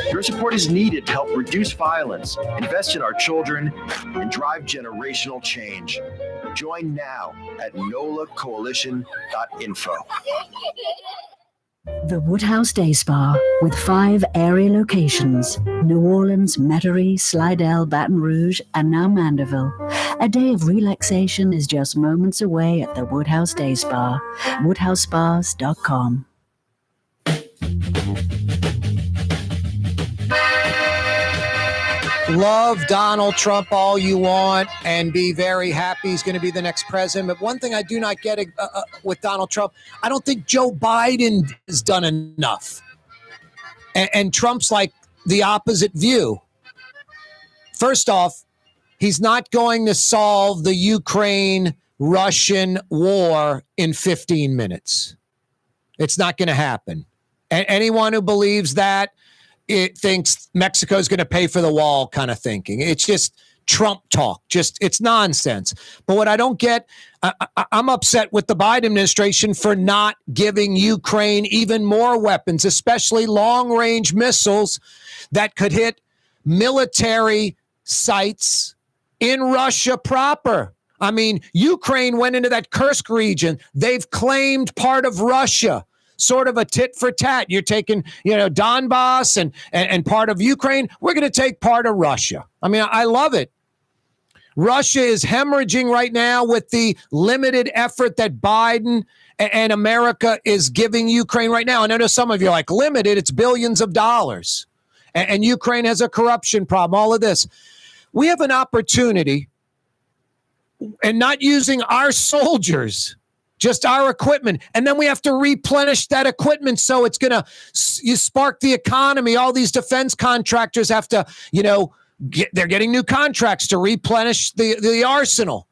Your support is needed to help reduce violence, invest in our children, and drive generational change. Join now at nolacoalition.info. The Woodhouse Day Spa, with 5 area locations: New Orleans, Metairie, Slidell, Baton Rouge, and now Mandeville. A day of relaxation is just moments away at the Woodhouse Day Spa. WoodhouseSpas.com. Love Donald Trump all you want and be very happy he's going to be the next president. But one thing I do not get with Donald Trump, I don't think Joe Biden has done enough. And Trump's like the opposite view. First off, he's not going to solve the Ukraine-Russian war in 15 minutes. It's not going to happen. And anyone who believes that, it thinks Mexico's going to pay for the wall kind of thinking. It's just Trump talk. It's nonsense. But what I don't get, I'm upset with the Biden administration for not giving Ukraine even more weapons, especially long-range missiles that could hit military sites in Russia proper. I mean, Ukraine went into that Kursk region. They've claimed part of Russia. Sort of a tit for tat. You're taking, Donbass and part of Ukraine. We're going to take part of Russia. I mean, I love it. Russia is hemorrhaging right now with the limited effort that Biden and America is giving Ukraine right now. And I know some of you are like, limited, it's billions of dollars. And Ukraine has a corruption problem, all of this. We have an opportunity, and not using our soldiers just our equipment. And then we have to replenish that equipment. So it's going to spark the economy. All these defense contractors have to, they're getting new contracts to replenish the arsenal,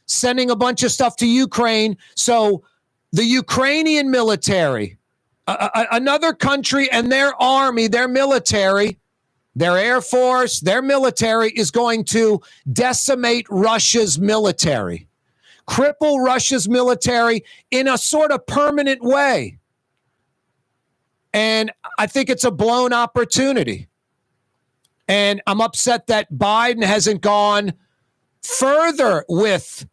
sending a bunch of stuff to Ukraine. So the Ukrainian military, another country and their army, their military, their air force, their military is going to decimate Russia's military, cripple Russia's military in a sort of permanent way. And I think it's a blown opportunity. And I'm upset that Biden hasn't gone further with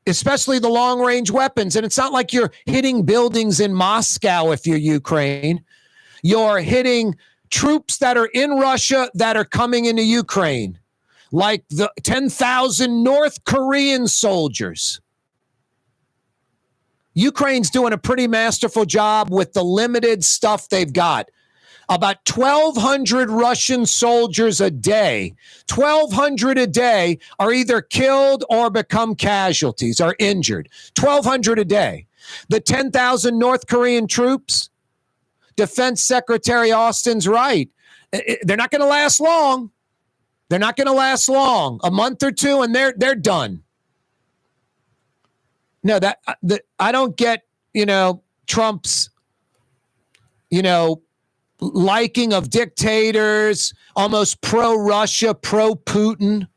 especially the long-range weapons. And it's not like you're hitting buildings in Moscow if you're Ukraine. You're hitting troops that are in Russia that are coming into Ukraine, like the 10,000 North Korean soldiers. Ukraine's doing a pretty masterful job with the limited stuff they've got. About 1,200 Russian soldiers a day, 1,200 a day are either killed or become casualties, are injured. 1,200 a day. The 10,000 North Korean troops, Defense Secretary Austin's right. They're not going to last long. They're not going to last long. A month or two, and they're done. No, I don't get, Trump's, liking of dictators, almost pro-Russia, pro-Putin.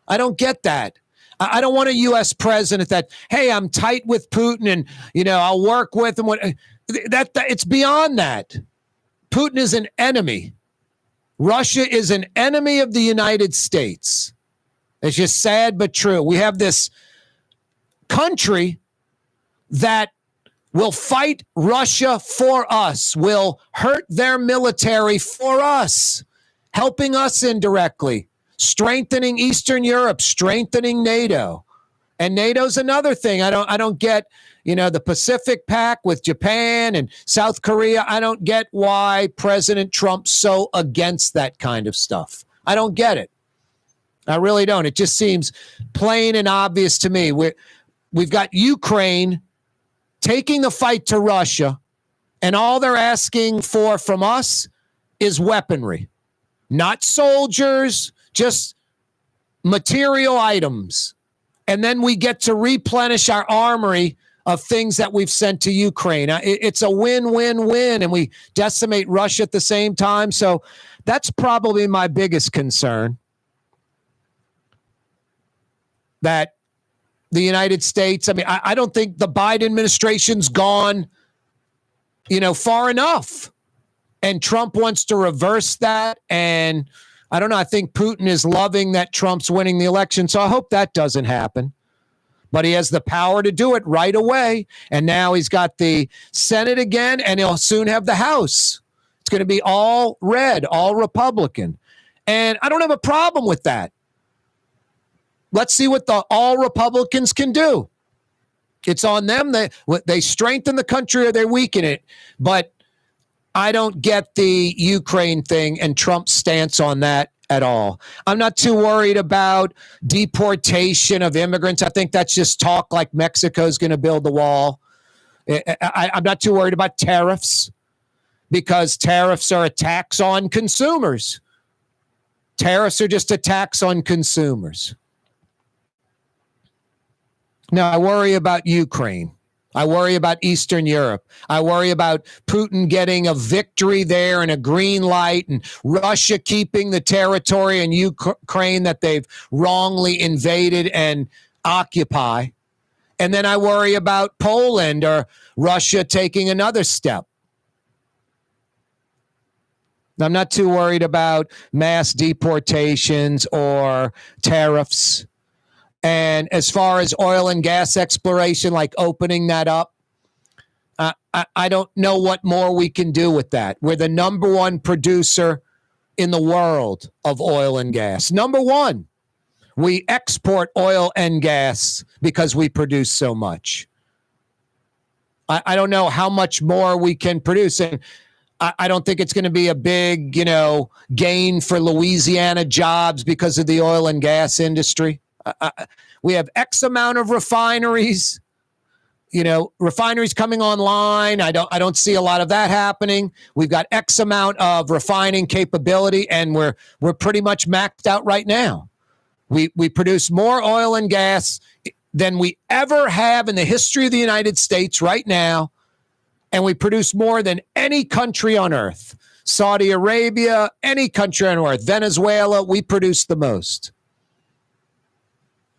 I don't get that. I don't want a U.S. president that, hey, I'm tight with Putin and, I'll work with him. That it's beyond that. Putin is an enemy. Russia is an enemy of the United States. It's just sad but true. We have this country that will fight Russia for us, will hurt their military for us, helping us indirectly, strengthening Eastern Europe, strengthening NATO. And NATO's another thing. I don't get, the Pacific Pact with Japan and South Korea. I don't get why President Trump's so against that kind of stuff. I don't get it. I really don't. It just seems plain and obvious to me. We've got Ukraine taking the fight to Russia, and all they're asking for from us is weaponry, not soldiers, just material items. And then we get to replenish our armory of things that we've sent to Ukraine. It's a win-win-win, and we decimate Russia at the same time. So that's probably my biggest concern, that the United States, I don't think the Biden administration's gone, far enough. And Trump wants to reverse that. And I don't know, I think Putin is loving that Trump's winning the election. So I hope that doesn't happen. But he has the power to do it right away. And now he's got the Senate again, and he'll soon have the House. It's going to be all red, all Republican. And I don't have a problem with that. Let's see what the all Republicans can do. It's on them. They strengthen the country or they weaken it. But I don't get the Ukraine thing and Trump's stance on that at all. I'm not too worried about deportation of immigrants. I think that's just talk, like Mexico's going to build the wall. I'm not too worried about tariffs, because tariffs are a tax on consumers. Tariffs are just a tax on consumers. Now, I worry about Ukraine. I worry about Eastern Europe. I worry about Putin getting a victory there and a green light, and Russia keeping the territory in Ukraine that they've wrongly invaded and occupy. And then I worry about Poland or Russia taking another step. I'm not too worried about mass deportations or tariffs. And as far as oil and gas exploration, like opening that up, I don't know what more we can do with that. We're the number one producer in the world of oil and gas. Number one. We export oil and gas because we produce so much. I don't know how much more we can produce. And I don't think it's going to be a big, gain for Louisiana jobs because of the oil and gas industry. We have X amount of refineries. refineries coming online. I don't see a lot of that happening. We've got X amount of refining capability, and we're pretty much maxed out right now. We produce more oil and gas than we ever have in the history of the United States right now, and we produce more than any country on earth. Saudi Arabia, any country on earth. Venezuela, we produce the most.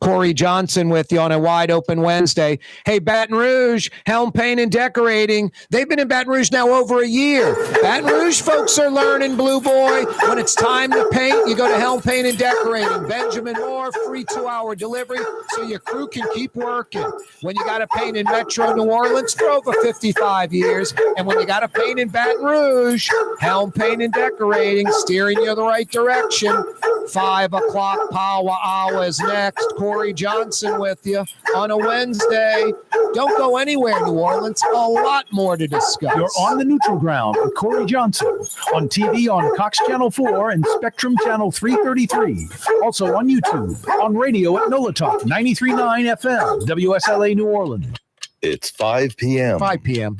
Corey Johnson with you on a wide open Wednesday. Hey, Baton Rouge, Helm Paint and Decorating. They've been in Baton Rouge now over a year. Baton Rouge folks are learning, Blue Boy. When it's time to paint, you go to Helm Paint and Decorating. Benjamin Moore, free 2-hour delivery so your crew can keep working. When you got to paint in Metro New Orleans for over 55 years, and when you got to paint in Baton Rouge, Helm Paint and Decorating, steering you the right direction. 5 o'clock power hour is next. Corey Johnson with you on a Wednesday. Don't go anywhere, New Orleans. A lot more to discuss. You're on the neutral ground with Corey Johnson on TV on Cox Channel 4 and Spectrum Channel 333. Also on YouTube, on radio at NOLA Talk 93.9 FM, WSLA New Orleans. It's 5 p.m. 5 p.m.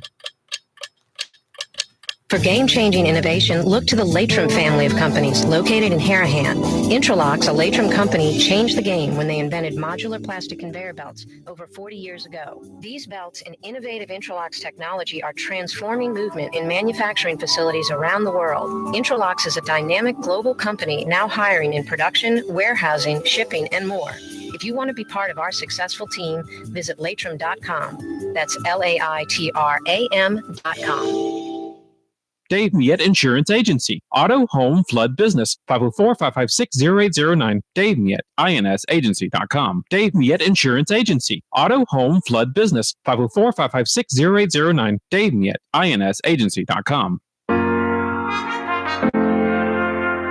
For game-changing innovation, look to the Latrim family of companies located in Henican. Intralocks, a Latrim company, changed the game when they invented modular plastic conveyor belts over 40 years ago. These belts and innovative Intralocks technology are transforming movement in manufacturing facilities around the world. Intralocks is a dynamic global company now hiring in production, warehousing, shipping, and more. If you want to be part of our successful team, visit Latrim.com. That's LAITRAM.com. Dave Miette Insurance Agency. Auto, home, flood, business. 504-556-0809. Dave Miette, INSagency.com. Dave Miette Insurance Agency. Auto, home, flood, business. 504-556-0809. Dave Miette, INSagency.com.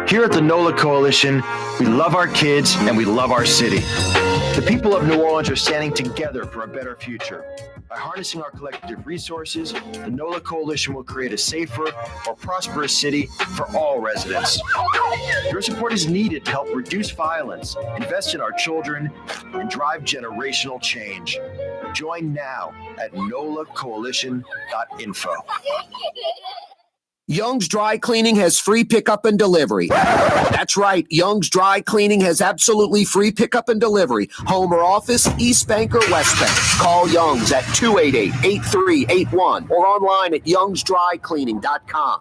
Here at the NOLA Coalition, we love our kids and we love our city. The people of New Orleans are standing together for a better future. By harnessing our collective resources, the NOLA Coalition will create a safer, more prosperous city for all residents. Your support is needed to help reduce violence, invest in our children, and drive generational change. Join now at nolacoalition.info. Young's Dry Cleaning has free pickup and delivery. That's right. Young's Dry Cleaning has absolutely free pickup and delivery. Home or office, East Bank or West Bank. Call Young's at 288-8381 or online at youngsdrycleaning.com.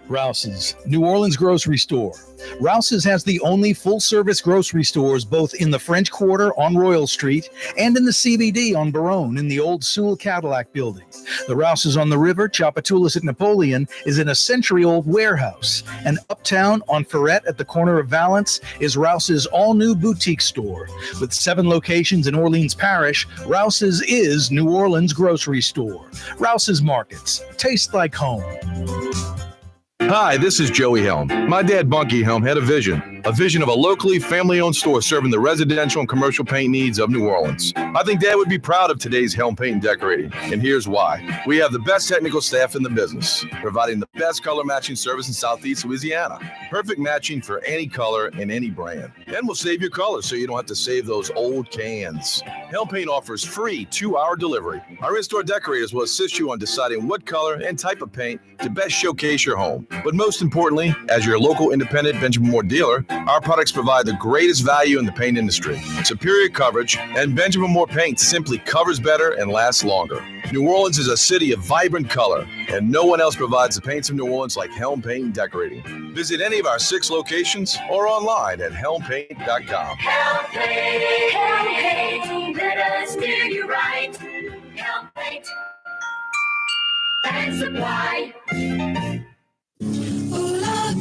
Rouse's, New Orleans grocery store. Rouse's has the only full-service grocery stores both in the French Quarter on Royal Street and in the CBD on Baronne in the old Sewell Cadillac building. The Rouse's on the river, Tchoupitoulas at Napoleon, is in a century-old warehouse. And uptown on Ferret at the corner of Valence is Rouse's all-new boutique store. With 7 locations in Orleans Parish, Rouse's is New Orleans grocery store. Rouse's Markets. Taste like home. Hi, this is Joey Helm. My dad, Bunky Helm, had a vision of a locally family-owned store serving the residential and commercial paint needs of New Orleans. I think Dad would be proud of today's Helm Paint and Decorating, and here's why. We have the best technical staff in the business, providing the best color matching service in Southeast Louisiana. Perfect matching for any color and any brand. And we'll save your colors so you don't have to save those old cans. Helm Paint offers free 2-hour delivery. Our in-store decorators will assist you on deciding what color and type of paint to best showcase your home. But most importantly, as your local independent Benjamin Moore dealer, our products provide the greatest value in the paint industry, superior coverage, and Benjamin Moore paint simply covers better and lasts longer. New Orleans is a city of vibrant color, and no one else provides the paints of New Orleans like Helm Paint and Decorating. Visit any of our 6 locations or online at helmpaint.com. Helm Paint, let us do you right. Helm Paint and Supply.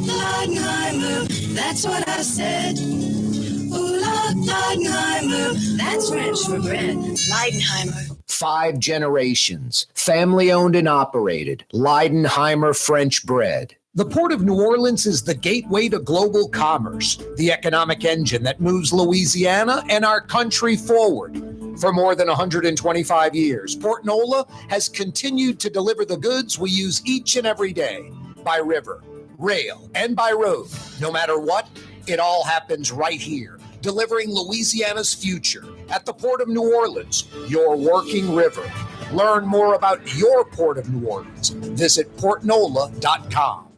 Leidenheimer, that's what I said. Ooh, Leidenheimer, that's French for bread. Leidenheimer. 5 generations, family-owned and operated. Leidenheimer French bread. The Port of New Orleans is the gateway to global commerce, the economic engine that moves Louisiana and our country forward. For more than 125 years, Port Nola has continued to deliver the goods we use each and every day by river, rail, and by road. No matter what, it all happens right here, delivering Louisiana's future at the Port of New Orleans, your working river. Learn more about your Port of New Orleans. Visit portnola.com.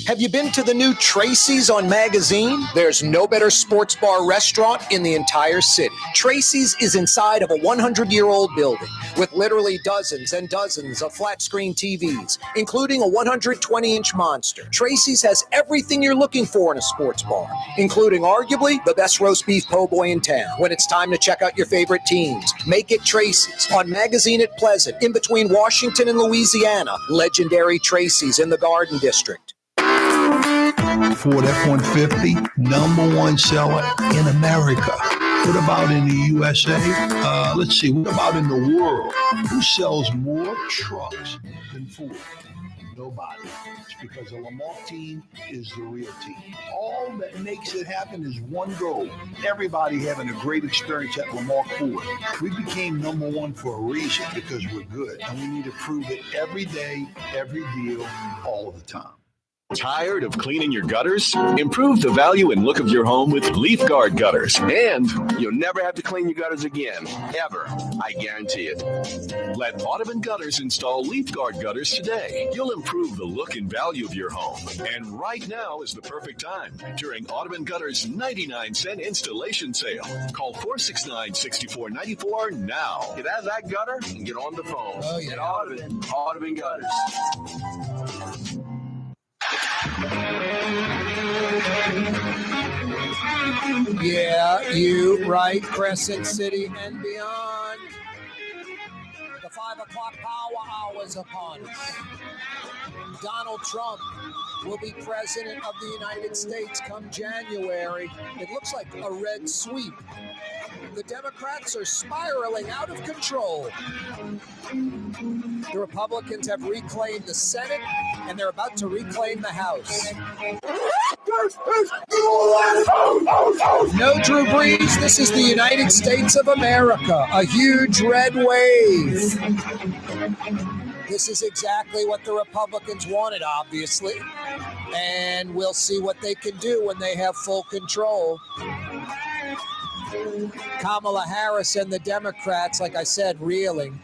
Have you been to the new Tracy's on Magazine? There's no better sports bar restaurant in the entire city. Tracy's is inside of a 100-year-old building with literally dozens and dozens of flat-screen TVs, including a 120-inch monster. Tracy's has everything you're looking for in a sports bar, including arguably the best roast beef po' boy in town. When it's time to check out your favorite teams, make it Tracy's on Magazine at Pleasant, in between Washington and Louisiana. Legendary Tracy's in the Garden District. Ford F-150, #1 seller in America. What about in the USA? Let's see, what about in the world? Who sells more trucks than Ford? Nobody. It's because the Lamar team is the real team. All that makes it happen is one goal. Everybody having a great experience at Lamar Ford. We became #1 for a reason, because we're good. And we need to prove it every day, every deal, all the time. Tired of cleaning your gutters? Improve the value and look of your home with Leaf Guard gutters. And you'll never have to clean your gutters again, ever. I guarantee it. Let Audubon Gutters install Leaf Guard gutters today. You'll improve the look and value of your home. And right now is the perfect time during Audubon Gutters' 99-cent installation sale. Call 469-6494 now. Get out of that gutter and get on the phone. Oh, yeah. Get Audubon Gutters. Yeah, you right, Crescent City and beyond. The 5 o'clock power hour is upon us. Donald Trump will be president of the United States come January. It looks like a red sweep. The Democrats are spiraling out of control. The Republicans have reclaimed the Senate, and they're about to reclaim the House. No, Drew Brees, this is the United States of America, a huge red wave. This is exactly what the Republicans wanted, obviously, and we'll see what they can do when they have full control. Kamala Harris and the Democrats, like I said, reeling.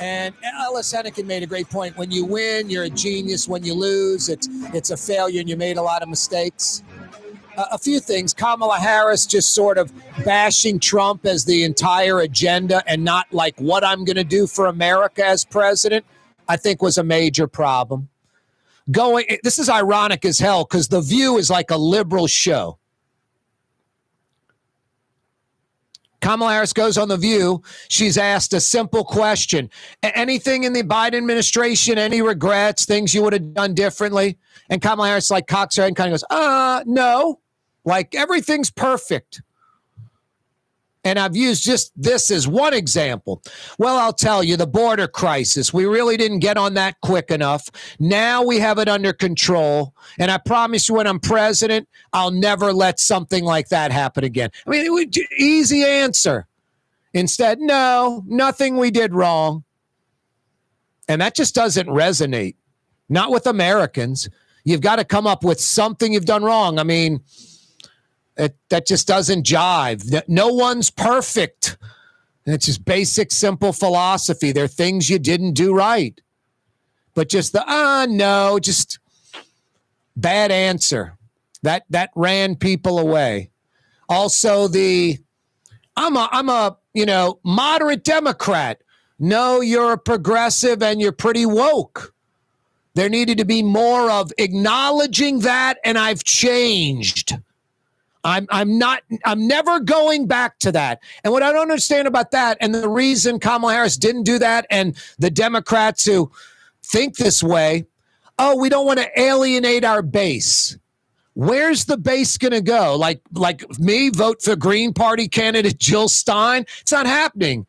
And Ellis Henican made a great point. When you win, you're a genius. When you lose, it's a failure and you made a lot of mistakes. A few things. Kamala Harris just sort of bashing Trump as the entire agenda and not like what I'm going to do for America as president, I think was a major problem. This is ironic as hell because The View is like a liberal show. Kamala Harris goes on The View. She's asked a simple question. Anything in the Biden administration, any regrets, things you would have done differently? And Kamala Harris like cocks her head and kind of goes, no. Like everything's perfect. And I've used just this as one example. Well, I'll tell you, the border crisis, we really didn't get on that quick enough. Now we have it under control. And I promise you when I'm president, I'll never let something like that happen again. I mean, easy answer. Instead, no, nothing we did wrong. And that just doesn't resonate. Not with Americans. You've got to come up with something you've done wrong. I mean, that just doesn't jive. No one's perfect. It's just basic, simple philosophy. There are things you didn't do right. But just no, just bad answer. That ran people away. Also, I'm a moderate Democrat. No, you're a progressive and you're pretty woke. There needed to be more of acknowledging that, and I've changed. I'm never going back to that. And what I don't understand about that, and the reason Kamala Harris didn't do that, and the Democrats who think this way, we don't want to alienate our base. Where's the base going to go? Like me, vote for Green Party candidate Jill Stein? It's not happening.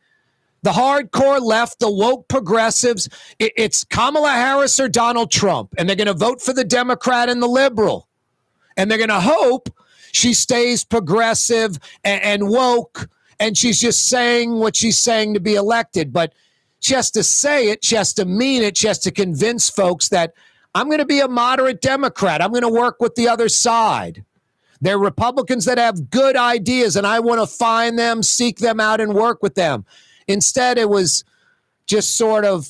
The hardcore left, the woke progressives, it's Kamala Harris or Donald Trump, and they're going to vote for the Democrat and the liberal. And they're going to hope she stays progressive and woke, and she's just saying what she's saying to be elected. But she has to say it. She has to mean it. She has to convince folks that I'm going to be a moderate Democrat. I'm going to work with the other side. There are Republicans that have good ideas, and I want to find them, seek them out, and work with them. Instead, it was just sort of,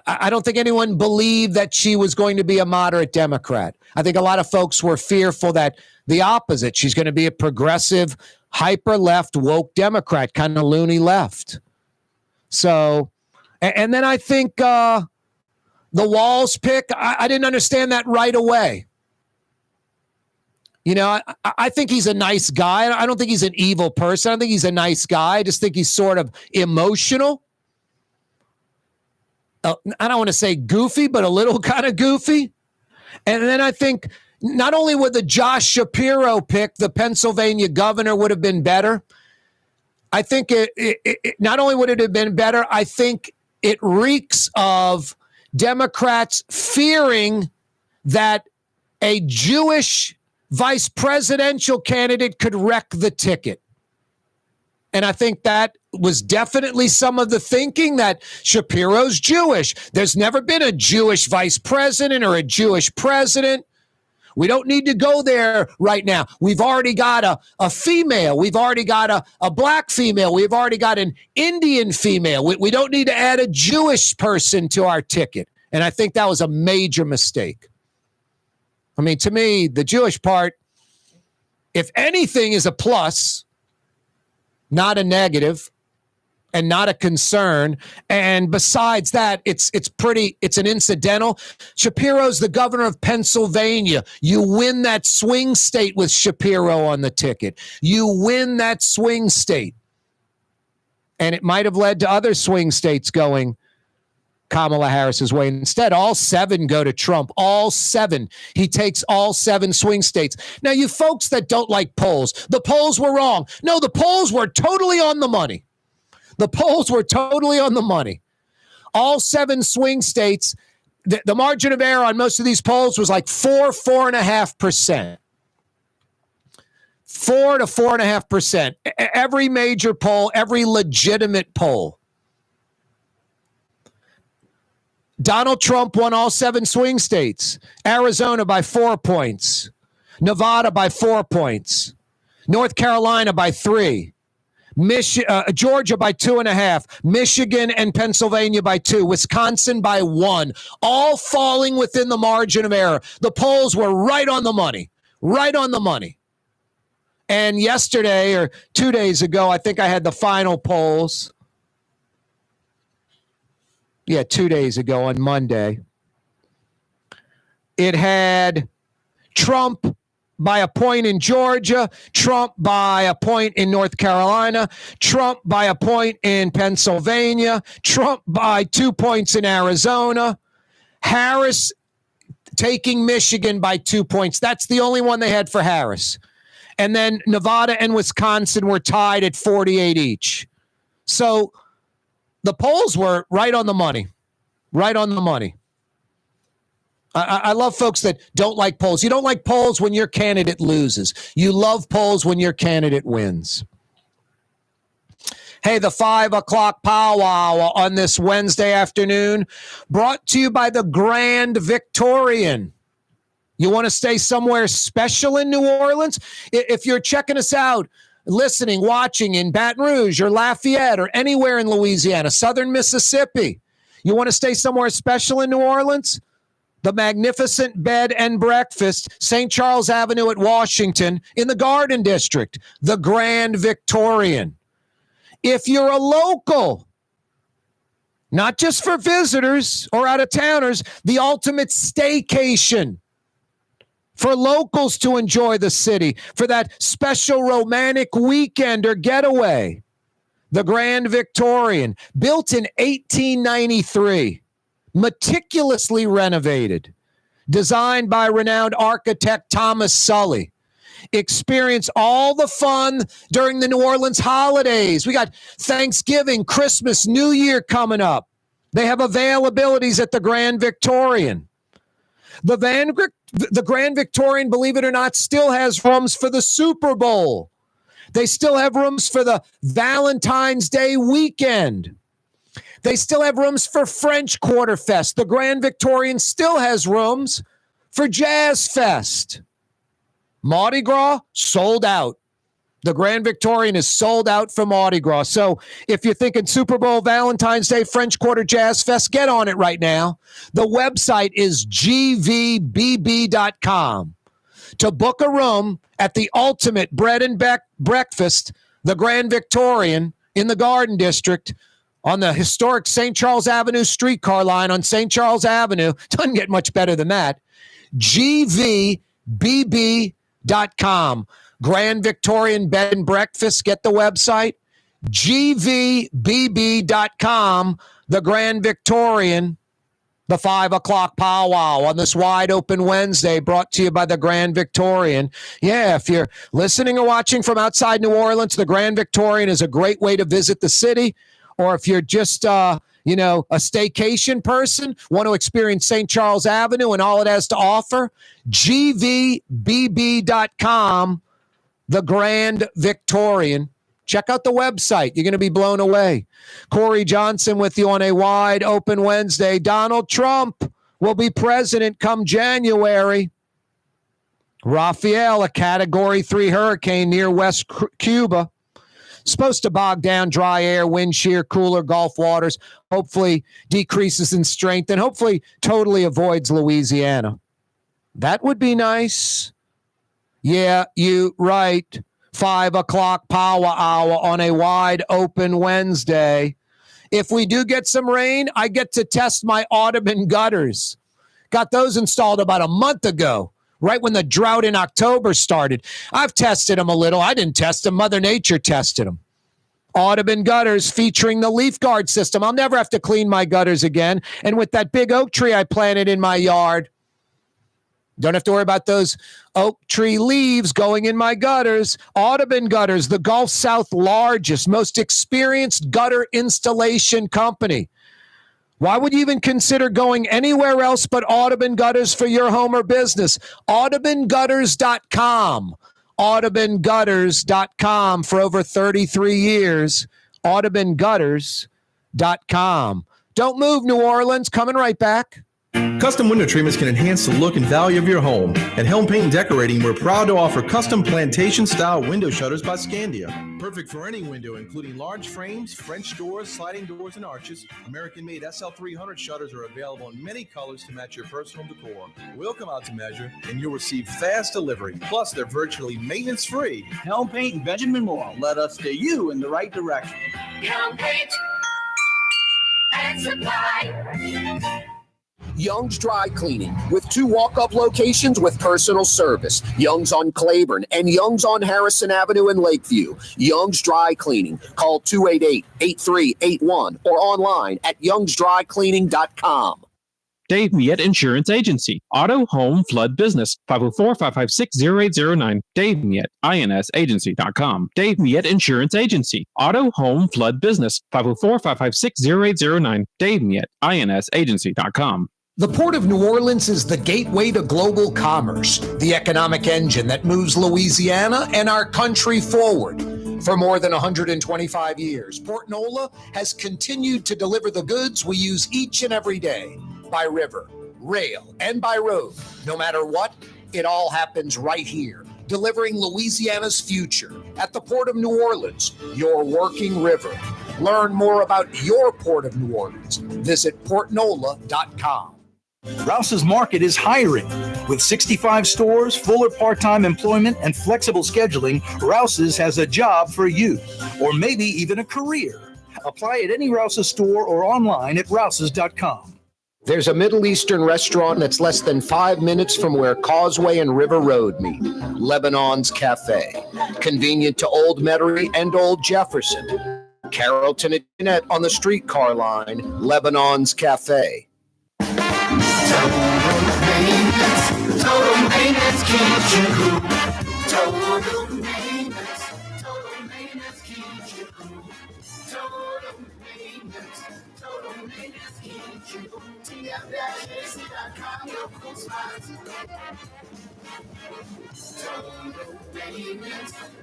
I don't think anyone believed that she was going to be a moderate Democrat. I think a lot of folks were fearful that the opposite. She's going to be a progressive, hyper-left, woke Democrat, kind of loony left. So, and then I think the Walz pick, I didn't understand that right away. You know, I think he's a nice guy. I don't think he's an evil person. I think he's a nice guy. I just think he's sort of emotional. I don't want to say goofy, but a little kind of goofy. And then I think not only would the Josh Shapiro pick, the Pennsylvania governor, would have been better. I think it not only would it have been better, I think it reeks of Democrats fearing that a Jewish vice presidential candidate could wreck the ticket. And I think that was definitely some of the thinking, that Shapiro's Jewish. There's never been a Jewish vice president or a Jewish president. We don't need to go there right now. We've already got a female. We've already got a black female. We've already got an Indian female. We don't need to add a Jewish person to our ticket. And I think that was a major mistake. I mean, to me, the Jewish part, if anything, is a plus, not a negative, and not a concern. And besides that, it's an incidental. Shapiro's the governor of Pennsylvania. You win that swing state with Shapiro on the ticket. You win that swing state. And it might have led to other swing states going Kamala Harris's way. Instead, all 7 go to Trump. All 7. He takes all 7 swing states. Now, you folks that don't like polls, the polls were wrong. No, the polls were totally on the money. The polls were totally on the money. All 7 swing states, the margin of error on most of these polls was like 4.5%. 4 to 4.5%. Every major poll, every legitimate poll. Donald Trump won all 7 swing states. Arizona by 4 points. Nevada by 4 points. North Carolina by 3. Georgia by 2.5. Michigan and Pennsylvania by 2. Wisconsin by 1. All falling within the margin of error. The polls were right on the money. Right on the money. And yesterday or 2 days ago, I think I had the final polls. Yeah, 2 days ago on Monday. It had Trump by a point in Georgia, Trump by a point in North Carolina, Trump by a point in Pennsylvania, Trump by 2 points in Arizona, Harris taking Michigan by 2 points. That's the only one they had for Harris. And then Nevada and Wisconsin were tied at 48 each. So the polls were right on the money. Right on the money. I love folks that don't like polls. You don't like polls when your candidate loses. You love polls when your candidate wins. Hey, the 5 o'clock powwow on this Wednesday afternoon, brought to you by the Grand Victorian. You want to stay somewhere special in New Orleans? If you're checking us out, listening, watching in Baton Rouge or Lafayette or anywhere in Louisiana, southern Mississippi, you want to stay somewhere special in New Orleans? The magnificent bed and breakfast, St. Charles Avenue at Washington in the Garden District, the Grand Victorian. If you're a local, not just for visitors or out-of-towners, the ultimate staycation for locals to enjoy the city, for that special romantic weekend or getaway. The Grand Victorian, built in 1893, meticulously renovated, designed by renowned architect Thomas Sully. Experience all the fun during the New Orleans holidays. We got Thanksgiving, Christmas, New Year coming up. They have availabilities at the Grand Victorian. The Grand Victorian, believe it or not, still has rooms for the Super Bowl. They still have rooms for the Valentine's Day weekend. They still have rooms for French Quarter Fest. The Grand Victorian still has rooms for Jazz Fest. Mardi Gras, sold out. The Grand Victorian is sold out for Mardi Gras. So if you're thinking Super Bowl, Valentine's Day, French Quarter Jazz Fest, get on it right now. The website is gvbb.com. To book a room at the ultimate bread and breakfast, the Grand Victorian in the Garden District on the historic St. Charles Avenue streetcar line on St. Charles Avenue. Doesn't get much better than that. gvbb.com. Grand Victorian Bed and Breakfast. Get the website. gvbb.com. The Grand Victorian. The 5 o'clock powwow on this wide open Wednesday, brought to you by the Grand Victorian. Yeah, if you're listening or watching from outside New Orleans, the Grand Victorian is a great way to visit the city. Or if you're just, a staycation person, want to experience St. Charles Avenue and all it has to offer, gvbb.com, the Grand Victorian. Check out the website. You're going to be blown away. Corey Johnson with you on a wide open Wednesday. Donald Trump will be president come January. Rafael, a Category 3 hurricane near West Cuba. Supposed to bog down dry air, wind shear, cooler Gulf waters. Hopefully decreases in strength and hopefully totally avoids Louisiana. That would be nice. Yeah, you right. 5 o'clock power hour on a wide open Wednesday. If we do get some rain, I get to test my Audubon gutters. Got those installed about a month ago, right when the drought in October started. I've tested them a little. I didn't test them. Mother Nature tested them. Audubon gutters featuring the leaf guard system. I'll never have to clean my gutters again. And with that big oak tree I planted in my yard, don't have to worry about those oak tree leaves going in my gutters. Audubon Gutters, the Gulf South largest, most experienced gutter installation company. Why would you even consider going anywhere else but Audubon Gutters for your home or business? AudubonGutters.com. AudubonGutters.com for over 33 years. AudubonGutters.com. Don't move, New Orleans. Coming right back. Custom window treatments can enhance the look and value of your home. At Helm Paint and Decorating, we're proud to offer custom plantation-style window shutters by Scandia. Perfect for any window, including large frames, French doors, sliding doors, and arches. American-made SL300 shutters are available in many colors to match your personal decor. We'll come out to measure, and you'll receive fast delivery. Plus, they're virtually maintenance-free. Helm Paint and Benjamin Moore led us steer you in the right direction. Helm Paint and Supply. Young's Dry Cleaning, with 2 walk-up locations with personal service. Young's on Claiborne and Young's on Harrison Avenue in Lakeview. Young's Dry Cleaning. Call 288-8381 or online at youngsdrycleaning.com. Dave Miette Insurance Agency. Auto, home, flood, business. 504-556-0809. Dave Miette, INSagency.com. Dave Miette Insurance Agency. Auto, home, flood, business. 504-556-0809. Dave Miette, INSagency.com. The Port of New Orleans is the gateway to global commerce, the economic engine that moves Louisiana and our country forward. For more than 125 years, Port Nola has continued to deliver the goods we use each and every day, by river, rail, and by road. No matter what, it all happens right here, delivering Louisiana's future at the Port of New Orleans, your working river. Learn more about your Port of New Orleans. Visit portnola.com. Rouse's Market is hiring. With 65 stores, full or part-time employment, and flexible scheduling, Rouse's has a job for you, or maybe even a career. Apply at any Rouse's store or online at rouses.com. There's a Middle Eastern restaurant that's less than 5 minutes from where Causeway and River Road meet, Lebanon's Cafe. Convenient to Old Metairie and Old Jefferson. Carrollton and Jeanette on the streetcar line, Lebanon's Cafe. Total maintenance keeps you cool. Total maintenance keeps you cool. Total maintenance keeps you cool. TM-AC.com, your cool spots.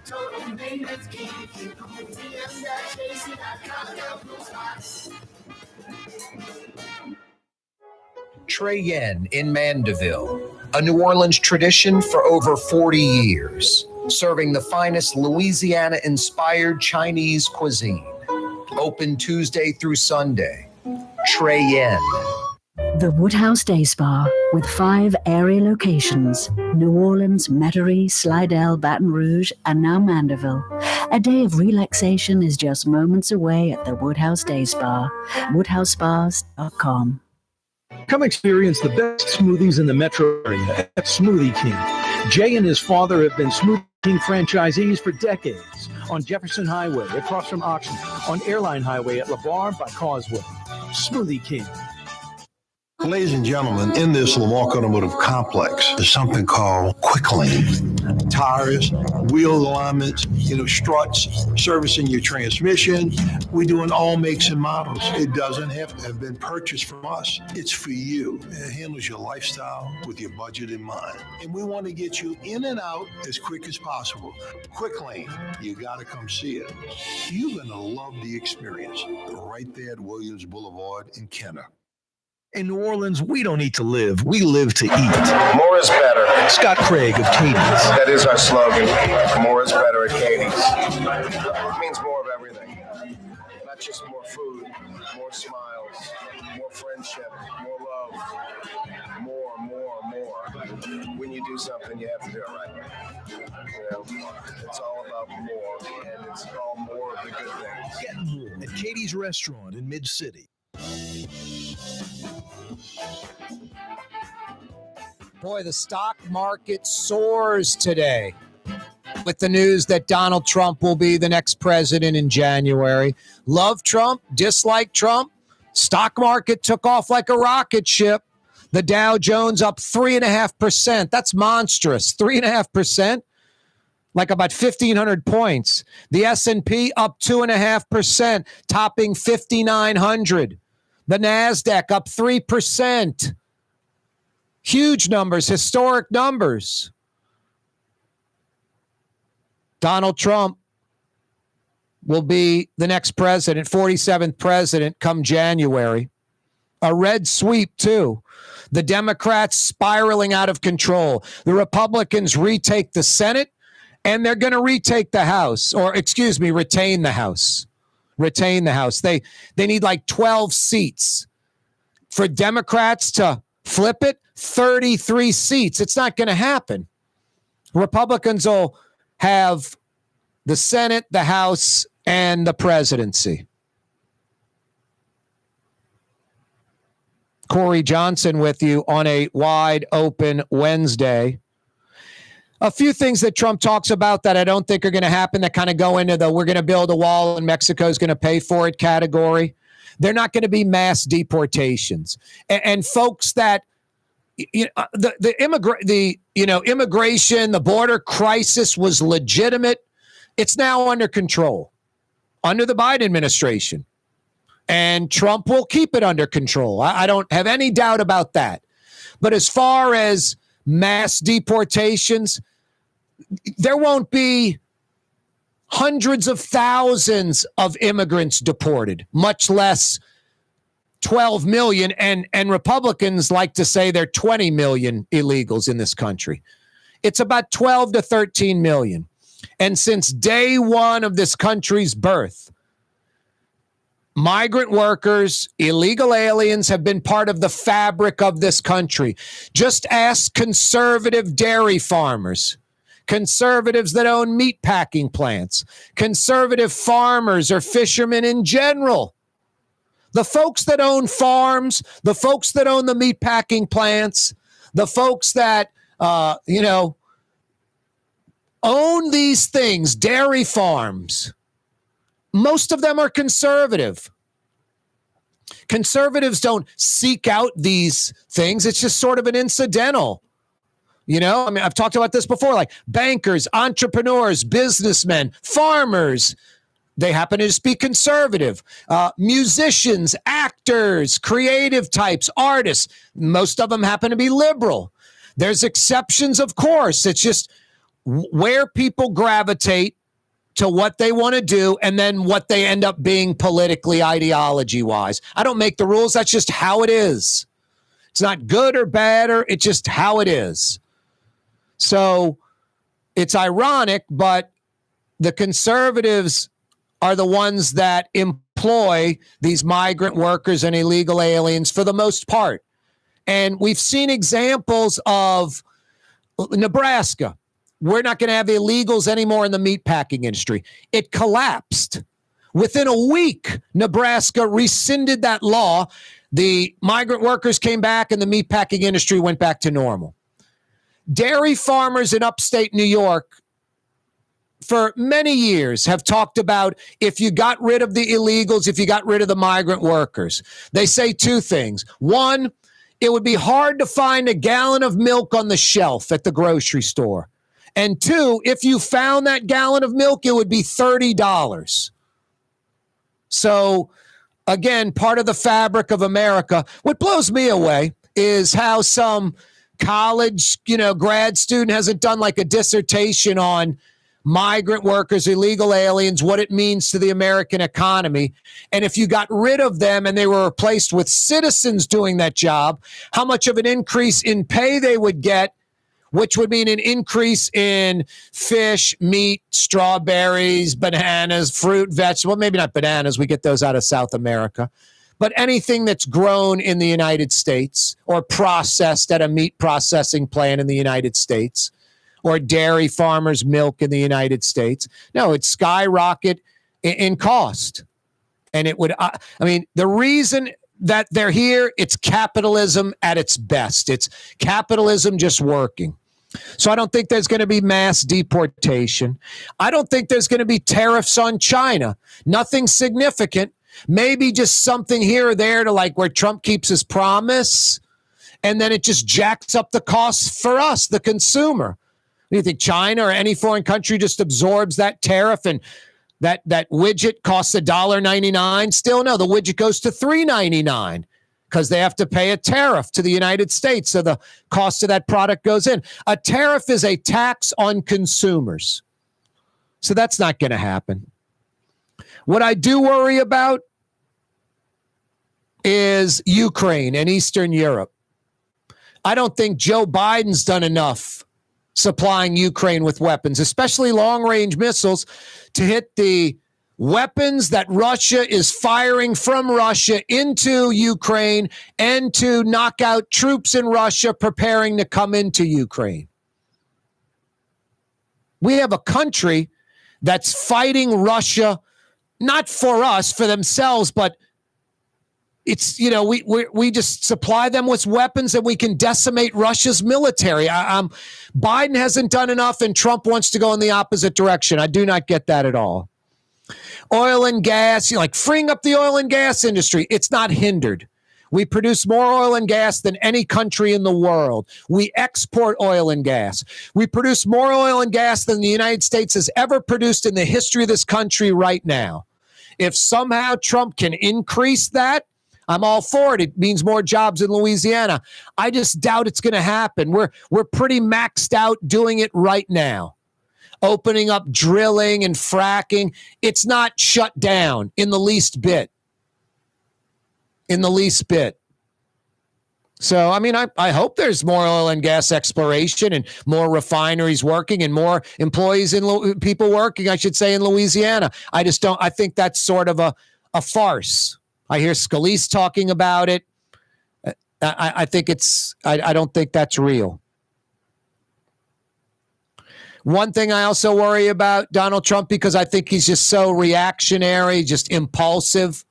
Total maintenance keeps you cool. TM-AC.com, your cool spots. Trey Yen in Mandeville, a New Orleans tradition for over 40 years. serving the finest Louisiana-inspired Chinese cuisine. Open Tuesday through Sunday. Trey Yen. The Woodhouse Day Spa, with 5 area locations: New Orleans, Metairie, Slidell, Baton Rouge, and now Mandeville. A day of relaxation is just moments away at the Woodhouse Day Spa. WoodhouseSpas.com. Come experience the best smoothies in the metro area at Smoothie King. Jay and his father have been Smoothie King franchisees for decades. On Jefferson Highway, across from Auction, on Airline Highway at LeBar by Causeway. Smoothie King. Ladies and gentlemen, in this Lamar Automotive Complex, there's something called Quick Lane. Tires, wheel alignments, struts, servicing your transmission. We do in all makes and models. It doesn't have to have been purchased from us. It's for you. It handles your lifestyle with your budget in mind. And we want to get you in and out as quick as possible. Quick Lane, you got to come see it. You're going to love the experience. Right there at Williams Boulevard in Kenner. In New Orleans, we don't eat to live. We live to eat. More is better. Scott Craig of Katie's. That is our slogan. More is better at Katie's. It means more of everything. Not just more food, more smiles, more friendship, more love, more. When you do something, you have to do it right. It's all about more, and it's all more of the good things. Get more at Katie's Restaurant in Mid-City. Boy, the stock market soars today with the news that Donald Trump will be the next president in January. Love Trump, dislike Trump. Stock market took off like a rocket ship. The Dow Jones up 3.5%. That's monstrous. 3.5%, like about 1,500 points. The S&P up 2.5%, topping 5,900. The NASDAQ up 3%. Huge numbers, historic numbers. Donald Trump will be the next president, 47th president, come January. A red sweep, too. The Democrats spiraling out of control. The Republicans retake the Senate, and they're going to retake the House, retain the House. Retain the House. They need like 12 seats. For Democrats to flip it, 33 seats. It's not going to happen. Republicans will have the Senate, the House, and the presidency. Corey Johnson with you on a wide open Wednesday. A few things that Trump talks about that I don't think are going to happen that kind of go into the we're going to build a wall and Mexico's going to pay for it category. They're not going to be mass deportations. And folks that immigration, the border crisis was legitimate. It's now under control under the Biden administration. And Trump will keep it under control. I don't have any doubt about that. But as far as mass deportations, there won't be hundreds of thousands of immigrants deported, much less 12 million. And Republicans like to say there are 20 million illegals in this country. It's about 12 to 13 million. And since day one of this country's birth, migrant workers, illegal aliens have been part of the fabric of this country. Just ask conservative dairy farmers, conservatives that own meat packing plants, conservative farmers or fishermen in general. The folks that own farms, the folks that own the meat packing plants, the folks that, own these things, dairy farms, most of them are conservative. Conservatives don't seek out these things. It's just sort of an incidental. I've talked about this before, like bankers, entrepreneurs, businessmen, farmers. They happen to just be conservative. Musicians, actors, creative types, artists. Most of them happen to be liberal. There's exceptions, of course. It's just where people gravitate to what they want to do and then what they end up being politically, ideology-wise. I don't make the rules. That's just how it is. It's not good or bad, it's just how it is. So it's ironic, but the conservatives are the ones that employ these migrant workers and illegal aliens for the most part. And we've seen examples of Nebraska. We're not going to have illegals anymore in the meatpacking industry. It collapsed. Within a week, Nebraska rescinded that law. The migrant workers came back and the meatpacking industry went back to normal. Dairy farmers in upstate New York for many years have talked about if you got rid of the illegals, if you got rid of the migrant workers. They say two things. One, it would be hard to find a gallon of milk on the shelf at the grocery store. And two, if you found that gallon of milk, it would be $30. So, again, part of the fabric of America. What blows me away is how some college, grad student hasn't done like a dissertation on migrant workers, illegal aliens, what it means to the American economy. And if you got rid of them and they were replaced with citizens doing that job, how much of an increase in pay they would get, which would mean an increase in fish, meat, strawberries, bananas, fruit, vegetable. Maybe not bananas. We get those out of South America. But anything that's grown in the United States or processed at a meat processing plant in the United States or dairy farmers' milk in the United States. No, it's skyrocket in cost. And it would, the reason that they're here, it's capitalism at its best. It's capitalism just working. So I don't think there's going to be mass deportation. I don't think there's going to be tariffs on China. Nothing significant. Maybe just something here or there to like where Trump keeps his promise, and then it just jacks up the costs for us, the consumer. Do you think China or any foreign country just absorbs that tariff and that widget costs $1.99? Still no, the widget goes to $3.99 because they have to pay a tariff to the United States. So the cost of that product goes in. A tariff is a tax on consumers. So that's not going to happen. What I do worry about is Ukraine and Eastern Europe. I don't think Joe Biden's done enough supplying Ukraine with weapons, especially long-range missiles, to hit the weapons that Russia is firing from Russia into Ukraine and to knock out troops in Russia preparing to come into Ukraine. We have a country that's fighting Russia, not for us, for themselves, but it's, we just supply them with weapons and we can decimate Russia's military. Biden hasn't done enough and Trump wants to go in the opposite direction. I do not get that at all. Oil and gas, freeing up the oil and gas industry. It's not hindered. We produce more oil and gas than any country in the world. We export oil and gas. We produce more oil and gas than the United States has ever produced in the history of this country right now. If somehow Trump can increase that, I'm all for it. It means more jobs in Louisiana. I just doubt it's going to happen. We're pretty maxed out doing it right now. Opening up drilling and fracking. It's not shut down in the least bit. So, I hope there's more oil and gas exploration and more refineries working and more employees and people working, I should say, in Louisiana. I think that's sort of a farce. I hear Scalise talking about it. I don't think that's real. One thing I also worry about Donald Trump, because I think he's just so reactionary, just impulsive,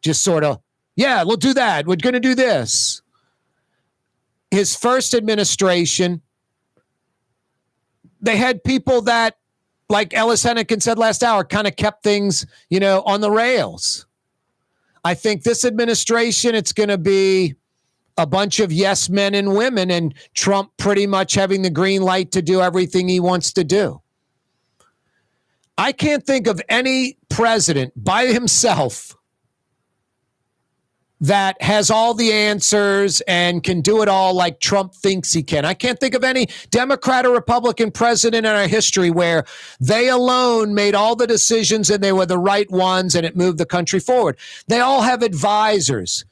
just sort of, yeah, we'll do that. We're going to do this. His first administration, they had people that, like Ellis Henican said last hour, kind of kept things, on the rails. I think this administration, it's going to be a bunch of yes men and women, and Trump pretty much having the green light to do everything he wants to do. I can't think of any president by himself that has all the answers and can do it all like Trump thinks he can. I can't think of any Democrat or Republican president in our history where they alone made all the decisions and they were the right ones and it moved the country forward. They all have advisors.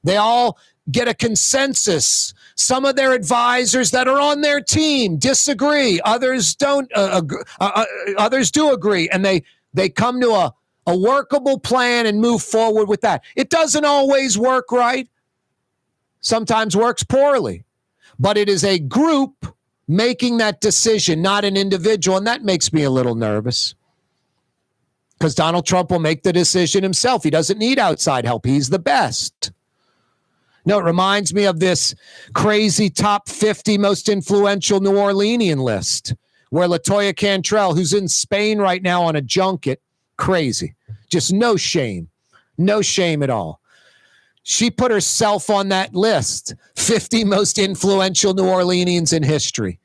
They all get a consensus Some of their advisors that are on their team disagree. Others don't. Others do agree, and they come to a workable plan and move forward with that. It doesn't always work right. Sometimes works poorly, but it is a group making that decision, not an individual, and that makes me a little nervous because Donald Trump will make the decision himself. He doesn't need outside help. He's the best. No, it reminds me of this crazy top 50 most influential New Orleanian list where LaToya Cantrell, who's in Spain right now on a junket, crazy, just no shame at all. She put herself on that list, 50 most influential New Orleanians in history.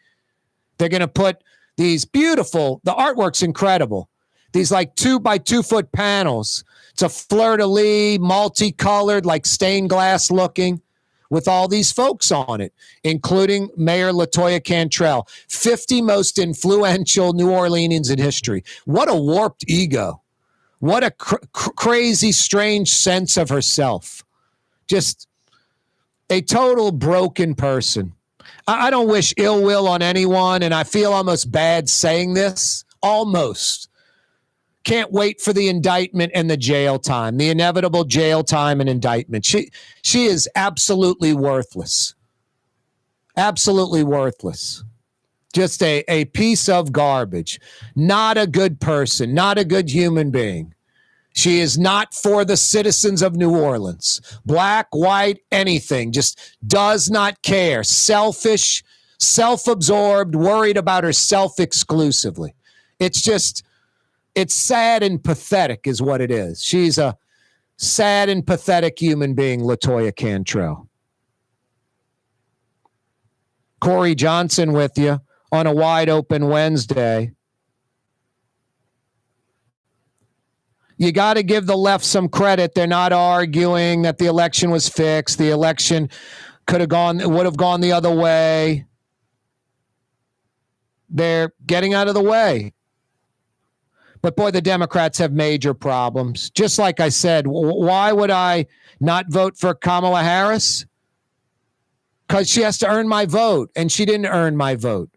They're going to put these beautiful, the artwork's incredible, these like 2x2 foot panels. It's a fleur-de-lis, multicolored, like stained glass looking, with all these folks on it, including Mayor LaToya Cantrell. 50 most influential New Orleanians in history. What a warped ego. What a crazy, strange sense of herself. Just a total broken person. I don't wish ill will on anyone, and I feel almost bad saying this. Almost. Can't wait for the indictment and the jail time, the inevitable jail time and indictment. She is absolutely worthless. Absolutely worthless. Just a piece of garbage. Not a good person, not a good human being. She is not for the citizens of New Orleans. Black, white, anything. Just does not care. Selfish, self-absorbed, worried about herself exclusively. It's sad and pathetic is what it is. She's a sad and pathetic human being, LaToya Cantrell. Corey Johnson with you on a wide open Wednesday. You got to give the left some credit. They're not arguing that the election was fixed. The election would have gone the other way. They're getting out of the way. But boy, the Democrats have major problems. Just like I said, why would I not vote for Kamala Harris? Because she has to earn my vote, and she didn't earn my vote.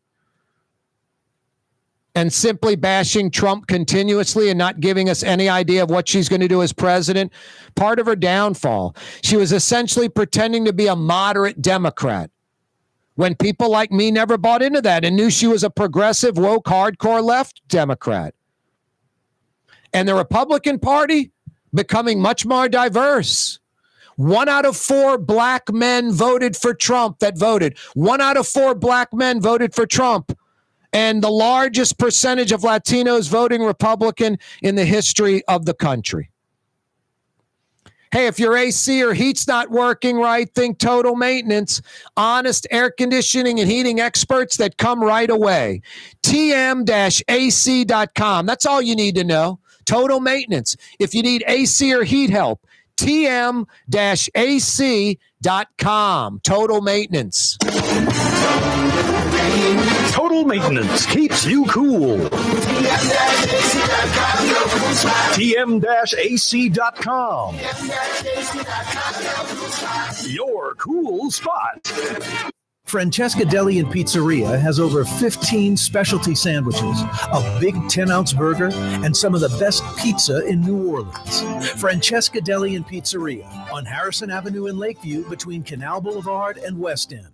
And simply bashing Trump continuously and not giving us any idea of what she's going to do as president, part of her downfall. She was essentially pretending to be a moderate Democrat when people like me never bought into that and knew she was a progressive, woke, hardcore left Democrat. And the Republican Party becoming much more diverse. 1 out of 4 black men voted for Trump that voted. 1 out of 4 black men voted for Trump. And the largest percentage of Latinos voting Republican in the history of the country. Hey, if your AC or heat's not working right, think Total Maintenance. Honest air conditioning and heating experts that come right away. tm-ac.com. That's all you need to know. Total Maintenance. If you need AC or heat help, tm-ac.com. Total Maintenance. Total Maintenance keeps you cool. tm-ac.com. Your cool spot. Francesca Deli and Pizzeria has over 15 specialty sandwiches, a big 10-ounce burger, and some of the best pizza in New Orleans. Francesca Deli and Pizzeria on Harrison Avenue in Lakeview between Canal Boulevard and West End.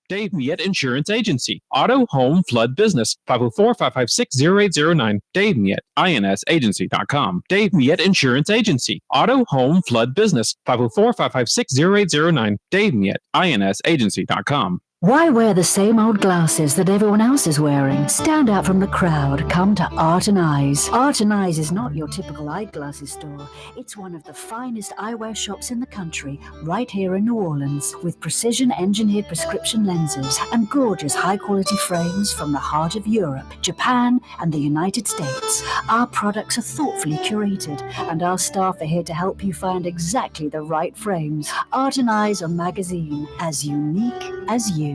Dave Miet Insurance Agency. Auto, home, flood business. 504-556-0809. Dave Miet, insagency.com. Dave Miet Insurance Agency. Auto, home, flood business. 504-556-0809. Dave Miet, insagency.com. Why wear the same old glasses that everyone else is wearing? Stand out from the crowd. Come to Art and Eyes. Art and Eyes is not your typical eyeglasses store. It's one of the finest eyewear shops in the country, right here in New Orleans, with precision-engineered prescription lenses and gorgeous high-quality frames from the heart of Europe, Japan, and the United States. Our products are thoughtfully curated, and our staff are here to help you find exactly the right frames. Art and Eyes are magazine, as unique as you.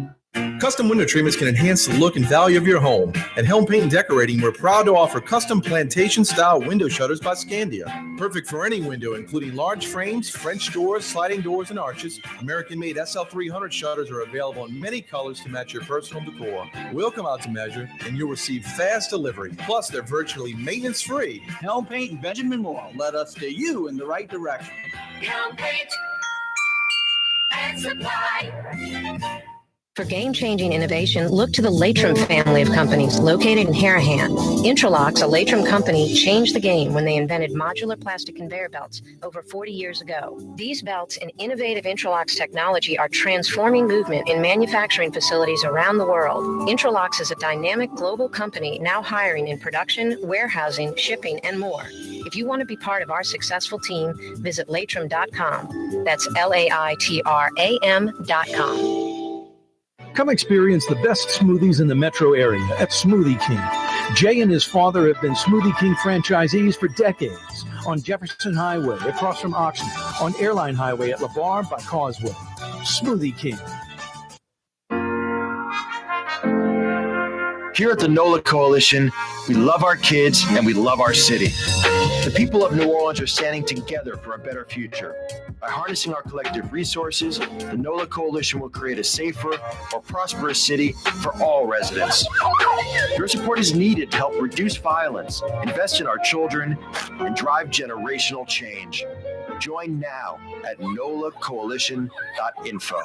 Custom window treatments can enhance the look and value of your home. At Helm Paint and Decorating, we're proud to offer custom plantation-style window shutters by Scandia. Perfect for any window, including large frames, French doors, sliding doors, and arches. American-made SL300 shutters are available in many colors to match your personal decor. We'll come out to measure, and you'll receive fast delivery. Plus, they're virtually maintenance-free. Helm Paint and Benjamin Moore led us to you in the right direction. Helm Paint and Supply. For game-changing innovation, look to the Latrim family of companies located in Henican. Intralocks, a Latrim company, changed the game when they invented modular plastic conveyor belts over 40 years ago. These belts and innovative Intralocks technology are transforming movement in manufacturing facilities around the world. Intralocks is a dynamic global company now hiring in production, warehousing, shipping, and more. If you want to be part of our successful team, visit latrim.com. That's LAITRAM.com. Come experience the best smoothies in the metro area at Smoothie King. Jay and his father have been Smoothie King franchisees for decades on Jefferson Highway across from Oxnard, on Airline Highway at LeBar by Causeway. Smoothie King. Here at the NOLA Coalition, we love our kids and we love our city. The people of New Orleans are standing together for a better future. By harnessing our collective resources, the NOLA Coalition will create a safer, more prosperous city for all residents. Your support is needed to help reduce violence, invest in our children, and drive generational change. Join now at nolacoalition.info.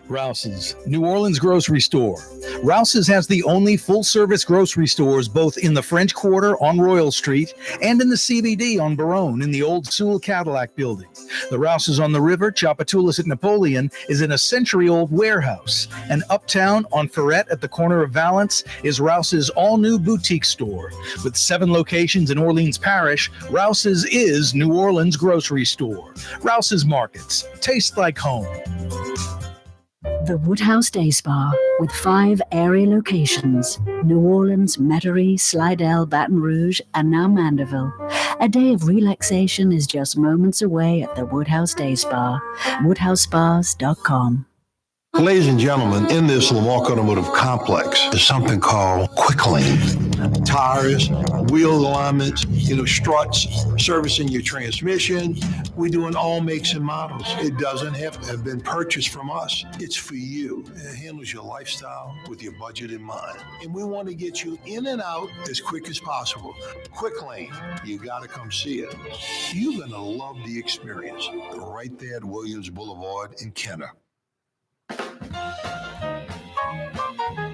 Rouse's, New Orleans grocery store. Rouse's has the only full-service grocery stores both in the French Quarter on Royal Street and in the CBD on Baronne in the old Sewell Cadillac building. The Rouse's on the river, Tchoupitoulas at Napoleon, is in a century-old warehouse. And uptown on Ferret at the corner of Valence is Rouse's all-new boutique store. With 7 locations in Orleans Parish, Rouse's is New Orleans grocery store. Rouse's Markets. Taste like home. The Woodhouse Day Spa, with 5 area locations, New Orleans, Metairie, Slidell, Baton Rouge, and now Mandeville. A day of relaxation is just moments away at the Woodhouse Day Spa, woodhousespas.com. Ladies and gentlemen, in this Lamarck Automotive Complex is something called Quick Lane. Tires, wheel alignments, struts, servicing your transmission. We do in all makes and models. It doesn't have to have been purchased from us. It's for you. It handles your lifestyle with your budget in mind. And we want to get you in and out as quick as possible. Quick Lane, you got to come see it. You're going to love the experience. Right there at Williams Boulevard in Kenner.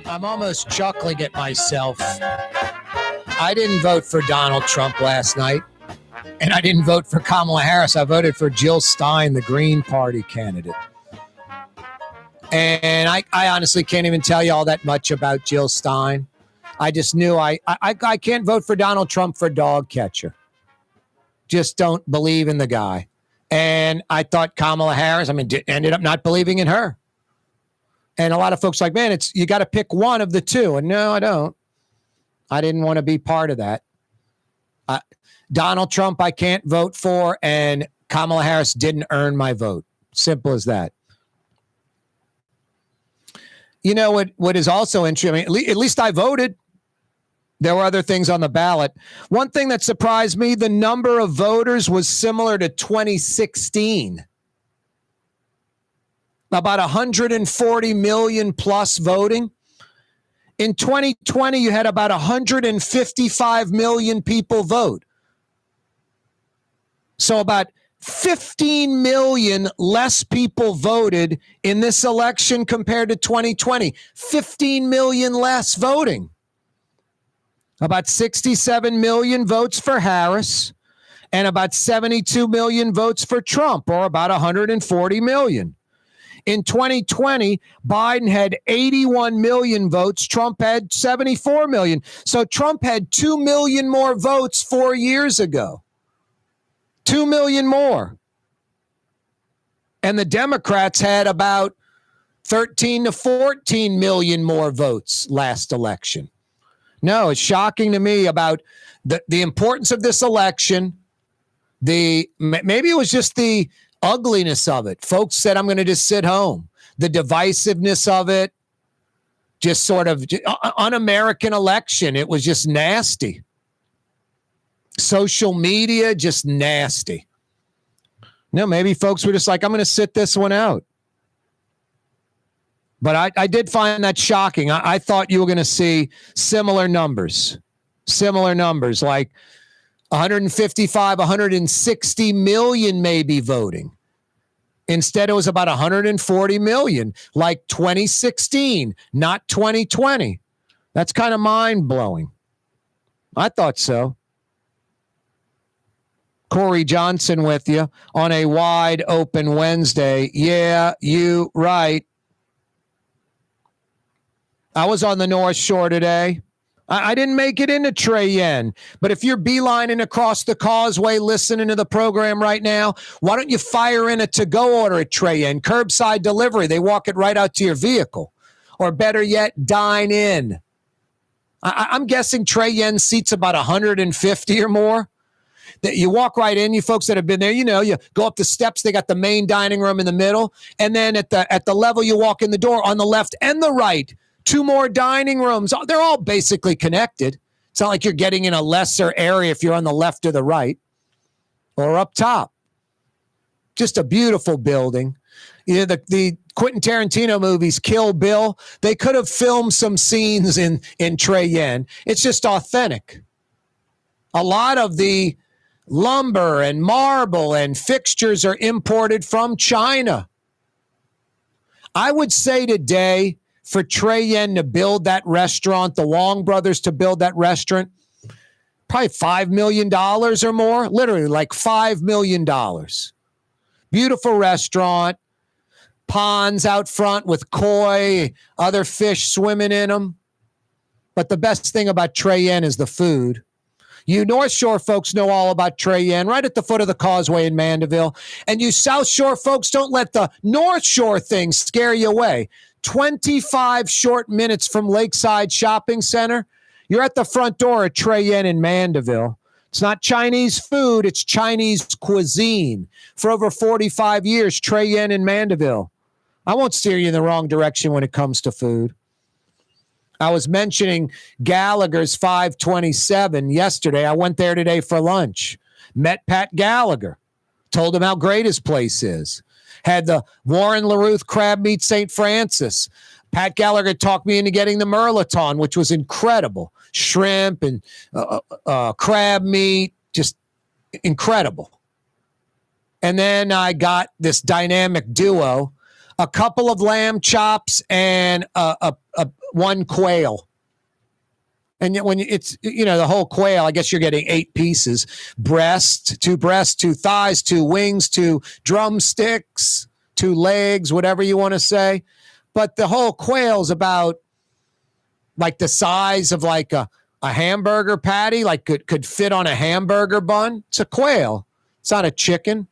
I'm almost chuckling at myself. I didn't vote for Donald Trump last night, and I didn't vote for Kamala Harris. I voted for Jill Stein, the Green Party candidate. And I honestly can't even tell you all that much about Jill Stein. I just knew I can't vote for Donald Trump for dog catcher. Just don't believe in the guy. And I thought Kamala Harris, ended up not believing in her. And a lot of folks are like, man, you got to pick one of the two. And no, I don't. I didn't want to be part of that. Donald Trump, I can't vote for, and Kamala Harris didn't earn my vote. Simple as that. You know what is also interesting? At least I voted. There were other things on the ballot. One thing that surprised me, the number of voters was similar to 2016. About 140 million plus voting. In 2020, you had about 155 million people vote. So about 15 million less people voted in this election compared to 2020. 15 million less voting. About 67 million votes for Harris and about 72 million votes for Trump, or about 140 million. In 2020, Biden had 81 million votes. Trump had 74 million. So Trump had 2 million more votes 4 years ago. 2 million more. And the Democrats had about 13 to 14 million more votes last election. No, it's shocking to me about the importance of this election. Maybe it was just the ugliness of it. Folks said, I'm going to just sit home. the divisiveness of it, just sort of un-American election. It was just nasty. Social media, just nasty. No, maybe folks were just like, I'm going to sit this one out. But I did find that shocking. I thought you were going to see similar numbers, like 155, 160 million maybe voting. Instead, it was about 140 million, like 2016, not 2020. That's kind of mind-blowing. I thought so. Corey Johnson with you on a wide open Wednesday. Yeah, you right. I was on the North Shore today. I didn't make it into Trey Yen, but if you're beelining across the causeway listening to the program right now, why don't you fire in a to-go order at Trey Yen? Curbside delivery. They walk it right out to your vehicle. Or better yet, dine in. I'm guessing Trey Yen seats about 150 or more. That you walk right in, you folks that have been there, you know, you go up the steps, they got the main dining room in the middle, and then at the level you walk in the door on the left and the right, 2 more dining rooms. They're all basically connected. It's not like you're getting in a lesser area if you're on the left or the right or up top. Just a beautiful building. You know, the Quentin Tarantino movies, Kill Bill, they could have filmed some scenes in Trey Yen. It's just authentic. A lot of the lumber and marble and fixtures are imported from China. I would say today, for Trey Yen to build that restaurant, the Wong brothers to build that restaurant, probably $5 million or more, literally like $5 million. Beautiful restaurant, ponds out front with koi, other fish swimming in them. But the best thing about Trey Yen is the food. You North Shore folks know all about Trey Yen, right at the foot of the causeway in Mandeville. And you South Shore folks, don't let the North Shore thing scare you away. 25 short minutes from Lakeside Shopping Center, you're at the front door at Trey Yen in Mandeville. It's not Chinese food, it's Chinese cuisine. For over 45 years, Trey Yen in Mandeville. I won't steer you in the wrong direction when it comes to food. I was mentioning Gallagher's 527 yesterday. I went there today for lunch. Met Pat Gallagher. Told him how great his place is. Had the Warren LaRuth crab meat St. Francis. Pat Gallagher talked me into getting the Merlaton, which was incredible. Shrimp and crab meat, just incredible. And then I got this dynamic duo, a couple of lamb chops and one quail. And yet when it's, you know, the whole quail, I guess you're getting 8 pieces. Two breasts, 2 thighs, 2 wings, 2 drumsticks, 2 legs, whatever you want to say. But the whole quail is about like the size of like a hamburger patty, like could fit on a hamburger bun. It's a quail. It's not a chicken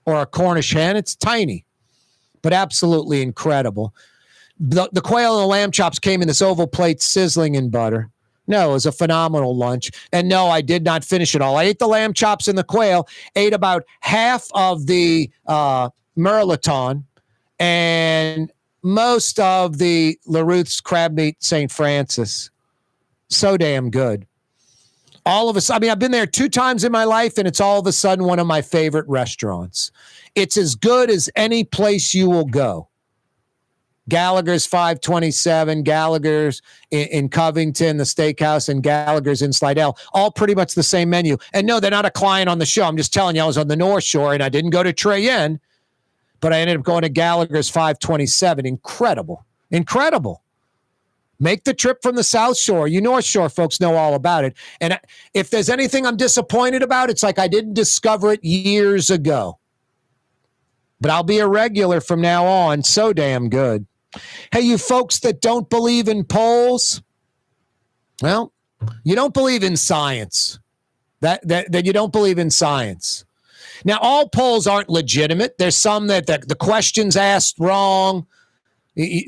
or a Cornish hen. It's tiny, but absolutely incredible. The quail and the lamb chops came in this oval plate sizzling in butter. No, it was a phenomenal lunch. And no, I did not finish it all. I ate the lamb chops and the quail, ate about half of the Merlaton, and most of the LaRuth's crab meat St. Francis. So damn good. All of a sudden, I mean, I've been there 2 times in my life, and it's all of a sudden one of my favorite restaurants. It's as good as any place you will go. Gallagher's 527, Gallagher's in Covington, the steakhouse, and Gallagher's in Slidell. All pretty much the same menu. And no, they're not a client on the show. I'm just telling you, I was on the North Shore, and I didn't go to Trey Yen, but I ended up going to Gallagher's 527. Incredible. Incredible. Make the trip from the South Shore. You North Shore folks know all about it. And if there's anything I'm disappointed about, it's like I didn't discover it years ago. But I'll be a regular from now on. So damn good. Hey, you folks that don't believe in polls, well, you don't believe in science. That you don't believe in science. Now, all polls aren't legitimate. There's some that the questions asked wrong.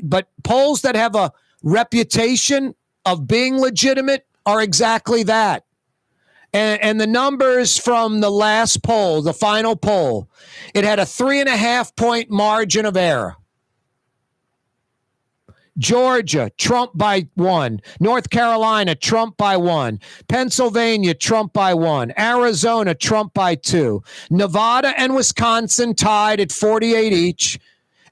But polls that have a reputation of being legitimate are exactly that. And the numbers from the last poll, the final poll, it had a 3.5-point margin of error. Georgia, Trump by 1. North Carolina, Trump by 1. Pennsylvania, Trump by 1. Arizona, Trump by 2. Nevada and Wisconsin tied at 48 each.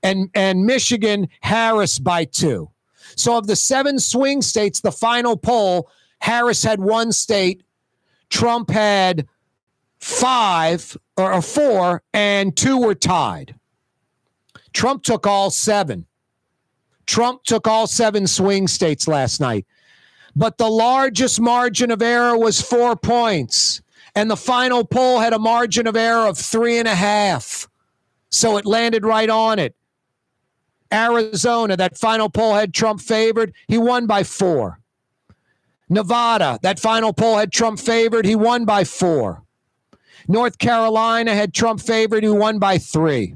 And Michigan, Harris by 2. So of the 7 swing states, the final poll, Harris had 1 state, Trump had 5 or 4, and 2 were tied. Trump took all 7. Trump took all 7 swing states last night. But the largest margin of error was 4 points. And the final poll had a margin of error of 3.5. So it landed right on it. Arizona, that final poll had Trump favored. He won by 4. Nevada, that final poll had Trump favored. He won by 4. North Carolina had Trump favored. He won by 3.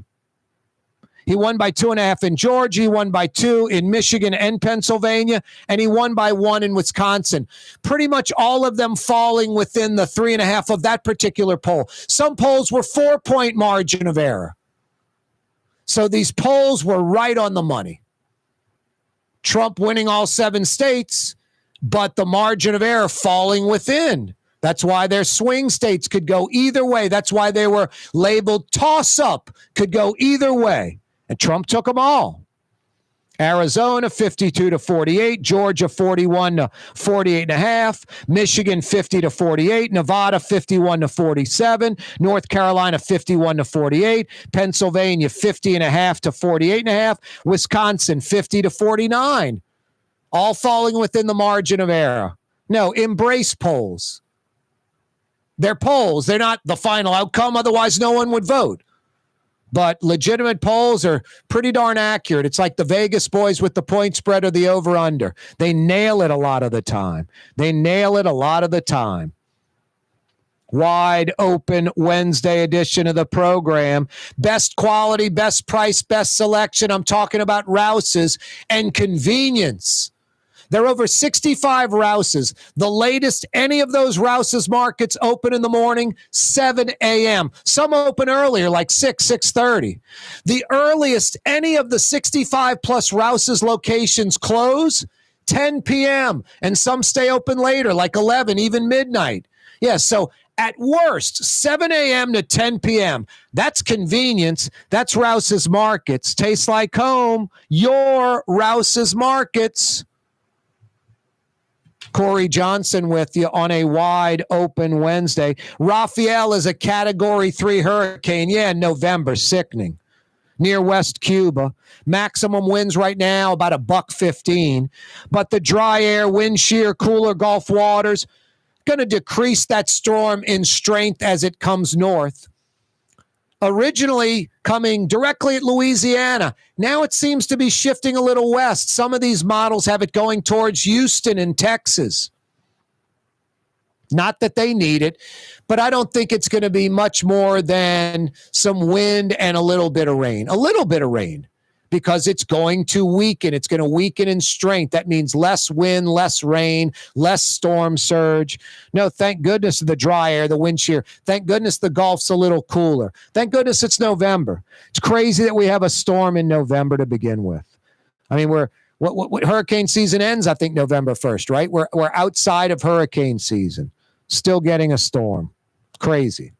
He won by 2.5 in Georgia. He won by 2 in Michigan and Pennsylvania. And he won by 1 in Wisconsin. Pretty much all of them falling within the 3.5 of that particular poll. Some polls were 4-point margin of error. So these polls were right on the money. Trump winning all 7 states, but the margin of error falling within. That's why their swing states could go either way. That's why they were labeled toss-up, could go either way. And Trump took them all. Arizona 52-48, Georgia 41-48.5, Michigan 50-48, Nevada 51-47, North Carolina 51-48, Pennsylvania 50.5 to 48.5, Wisconsin 50-49, all falling within the margin of error. No, embrace polls. They're polls. They're not the final outcome. Otherwise, no one would vote. But legitimate polls are pretty darn accurate. It's like the Vegas boys with the point spread or the over-under. They nail it a lot of the time. Wide open Wednesday edition of the program. Best quality, best price, best selection. I'm talking about Rouse's and convenience. There are over 65 Rouse's. The latest any of those Rouse's markets open in the morning, 7 a.m. Some open earlier, like 6:30. The earliest any of the 65-plus Rouse's locations close, 10 p.m. And some stay open later, like 11, even midnight. Yeah, so at worst, 7 a.m. to 10 p.m. That's convenience. That's Rouse's Markets. Tastes like home. Your Rouse's Markets. Corey Johnson with you on a wide open Wednesday. Rafael is a Category 3 hurricane. Yeah, in November. Sickening. Near West Cuba. Maximum winds right now about $115. But the dry air, wind shear, cooler Gulf waters going to decrease that storm in strength as it comes north. Originally coming directly at Louisiana. Now it seems to be shifting a little west. Some of these models have it going towards Houston and Texas. Not that they need it, but I don't think it's going to be much more than some wind and a little bit of rain. A little bit of rain because it's going to weaken. It's going to weaken in strength. That means less wind, less rain, less storm surge. No, thank goodness the dry air, the wind shear. Thank goodness the Gulf's a little cooler. Thank goodness it's November. It's crazy that we have a storm in November to begin with. I mean, what hurricane season ends, I think, November 1st, right? We're outside of hurricane season. Still getting a storm. Crazy.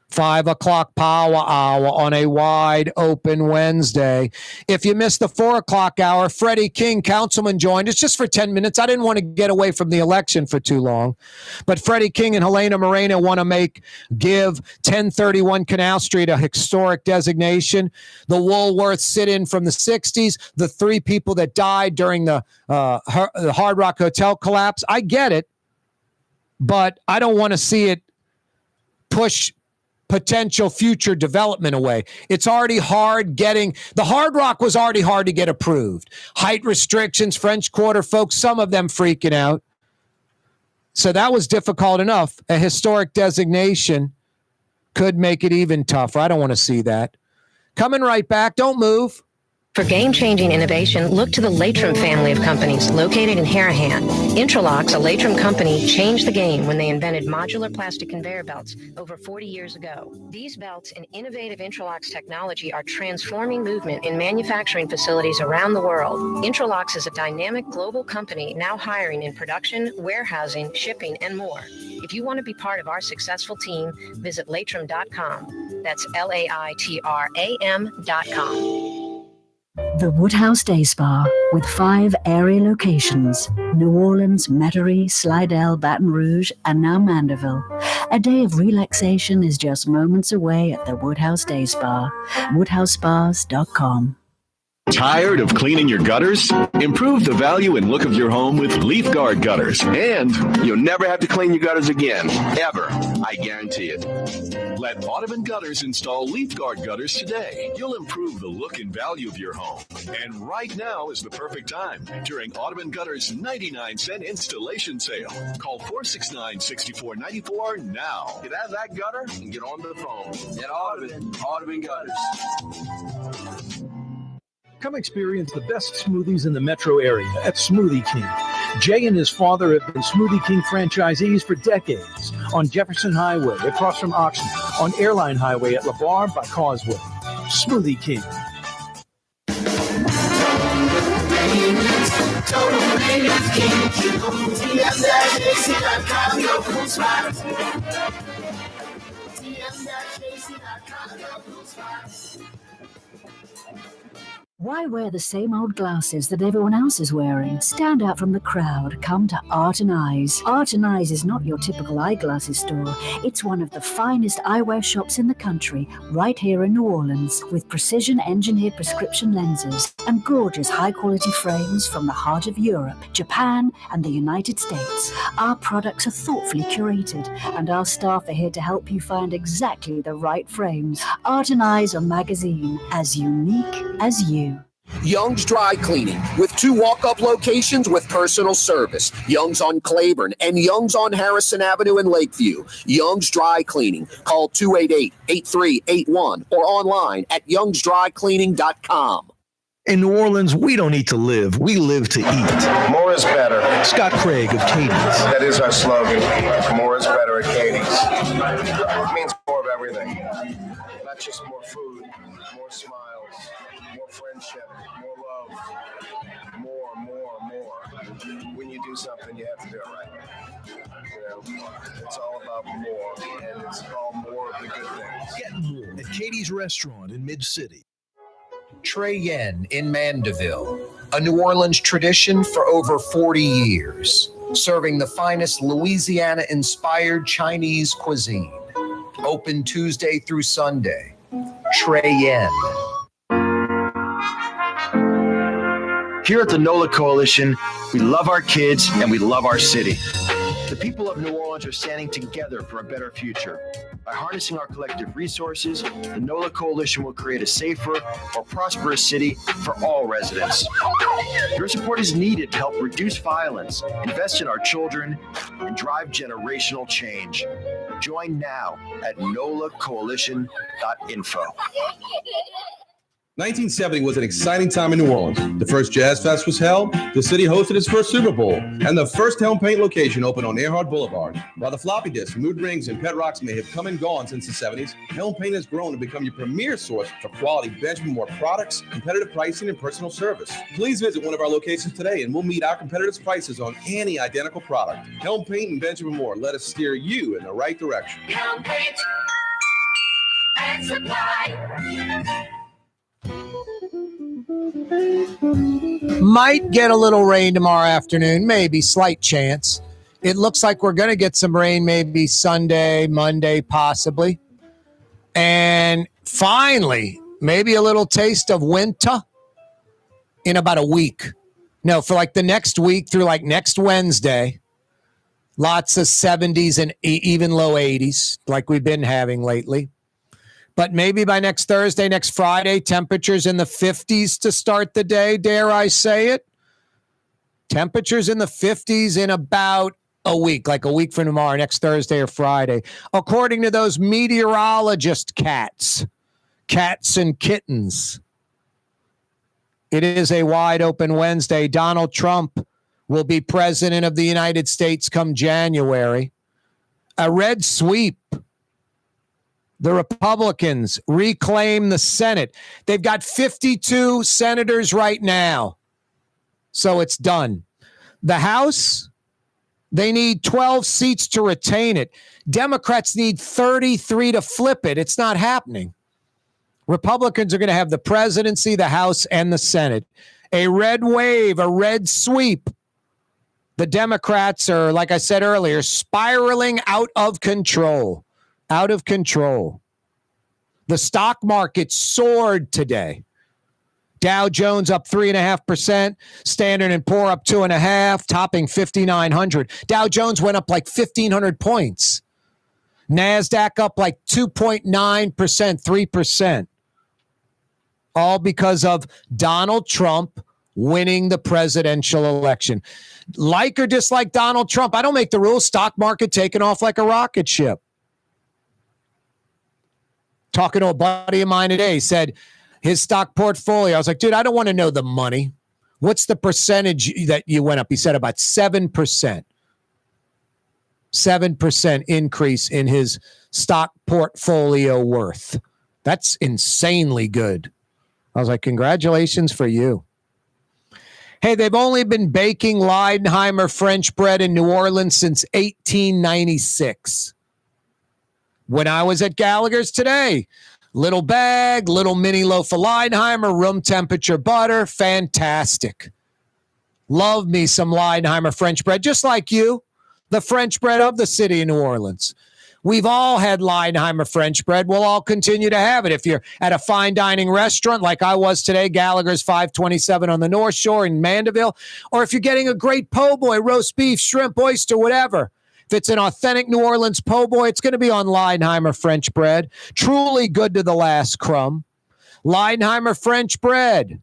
5 o'clock power hour on a wide open Wednesday. If you missed the 4 o'clock hour, Freddie King, Councilman, joined us just for 10 minutes. I didn't want to get away from the election for too long. But Freddie King and Helena Moreno want to give 1031 Canal Street a historic designation. The Woolworth sit-in from the 60s, the 3 people that died during the Hard Rock Hotel collapse. I get it, but I don't want to see it push potential future development away. It's already hard getting, the Hard Rock was already hard to get approved. Height restrictions, French Quarter folks, some of them freaking out. So that was difficult enough. A historic designation could make it even tougher. I don't want to see that. Coming right back. Don't move. For game-changing innovation, look to the Latrim family of companies located in Henican. Intralocks, a Latrim company, changed the game when they invented modular plastic conveyor belts over 40 years ago. These belts and innovative Intralocks technology are transforming movement in manufacturing facilities around the world. Intralocks is a dynamic global company now hiring in production, warehousing, shipping, and more. If you want to be part of our successful team, visit latrim.com. That's LAITRAM.com. The Woodhouse Day Spa, with 5 area locations: New Orleans, Metairie, Slidell, Baton Rouge, and now Mandeville. A day of relaxation is just moments away at the Woodhouse Day Spa. WoodhouseSpas.com. Tired of cleaning your gutters? Improve the value and look of your home with Leaf Guard gutters, and you'll never have to clean your gutters again, ever. I guarantee it. Let Audubon Gutters install Leaf Guard gutters today. You'll improve the look and value of your home. And right now is the perfect time during Audubon Gutters' 99-cent installation sale. Call 469-6494 now. Get out of that gutter and get on the phone. At Audubon Gutters. Come experience the best smoothies in the metro area at Smoothie King. Jay and his father have been Smoothie King franchisees for decades on Jefferson Highway, across from Oxnard, on Airline Highway at LeBar by Causeway. Smoothie King. Why wear the same old glasses that everyone else is wearing? Stand out from the crowd. Come to Art and Eyes. Art and Eyes is not your typical eyeglasses store. It's one of the finest eyewear shops in the country, right here in New Orleans, with precision-engineered prescription lenses and gorgeous high-quality frames from the heart of Europe, Japan, and the United States. Our products are thoughtfully curated, and our staff are here to help you find exactly the right frames. Art and Eyes are magazine, as unique as you. Young's Dry Cleaning, with 2 walk-up locations with personal service. Young's on Claiborne and Young's on Harrison Avenue in Lakeview. Young's Dry Cleaning. Call 288-8381 or online at youngsdrycleaning.com. In New Orleans, we don't eat to live. We live to eat. More is better. Scott Craig of Katie's. That is our slogan. More is better at Katie's. It means more of everything. Not just more food, more smiles, more friendship, more love, more. When you do something, you have to do it right. You know, it's all about more, and it's all more of the good things. Get more at Katie's Restaurant in Mid-City. Trey Yen in Mandeville, a New Orleans tradition for over 40 years, serving the finest Louisiana-inspired Chinese cuisine. Open Tuesday through Sunday. Trey Yen. Here at the NOLA Coalition, we love our kids and we love our city. The people of New Orleans are standing together for a better future. By harnessing our collective resources, the NOLA Coalition will create a safer, more prosperous city for all residents. Your support is needed to help reduce violence, invest in our children, and drive generational change. Join now at nolacoalition.info. 1970 was an exciting time in New Orleans. The first Jazz Fest was held, the city hosted its first Super Bowl, and the first Helm Paint location opened on Earhart Boulevard. While the floppy disks, mood rings, and pet rocks may have come and gone since the 70s, Helm Paint has grown to become your premier source for quality Benjamin Moore products, competitive pricing, and personal service. Please visit one of our locations today, and we'll meet our competitors' prices on any identical product. Helm Paint and Benjamin Moore, let us steer you in the right direction. Helm Paint and Supply. Might get a little rain tomorrow afternoon, maybe, slight chance. It looks like we're going to get some rain maybe Sunday, Monday, possibly. And finally, maybe a little taste of winter in about a week. No, for like the next week through like next Wednesday. Lots of 70s and even low 80s like we've been having lately. But maybe by next Thursday, next Friday, temperatures in the 50s to start the day, dare I say it? Temperatures in the 50s in about a week, like a week from tomorrow, next Thursday or Friday. According to those meteorologist cats and kittens. It is a wide open Wednesday. Donald Trump will be president of the United States come January. A red sweep. The Republicans reclaim the Senate. They've got 52 senators right now. So it's done. The House, they need 12 seats to retain it. Democrats need 33 to flip it. It's not happening. Republicans are going to have the presidency, the House, and the Senate. A red wave, a red sweep. The Democrats are, like I said earlier, spiraling out of control. Out of control. The stock market soared today. Dow Jones up 3.5%, Standard & Poor up 2.5%, topping 5,900. Dow Jones went up like 1,500 points. NASDAQ up like 2.9%, 3%. All because of Donald Trump winning the presidential election. Like or dislike Donald Trump, I don't make the rules. Stock market taking off like a rocket ship. Talking to a buddy of mine today, he said his stock portfolio. I was like, dude, I don't want to know the money. What's the percentage that you went up? He said about 7%. 7% increase in his stock portfolio worth. That's insanely good. I was like, congratulations for you. Hey, they've only been baking Leidenheimer French bread in New Orleans since 1896. When I was at Gallagher's today, little bag, little mini loaf of Leidenheimer, room temperature butter, fantastic. Love me some Leidenheimer French bread, just like you, the French bread of the city of New Orleans. We've all had Leidenheimer French bread. We'll all continue to have it. If you're at a fine dining restaurant like I was today, Gallagher's 527 on the North Shore in Mandeville, or if you're getting a great po' boy, roast beef, shrimp, oyster, whatever. If it's an authentic New Orleans po' boy, it's going to be on Leidenheimer French bread. Truly good to the last crumb. Leidenheimer French bread.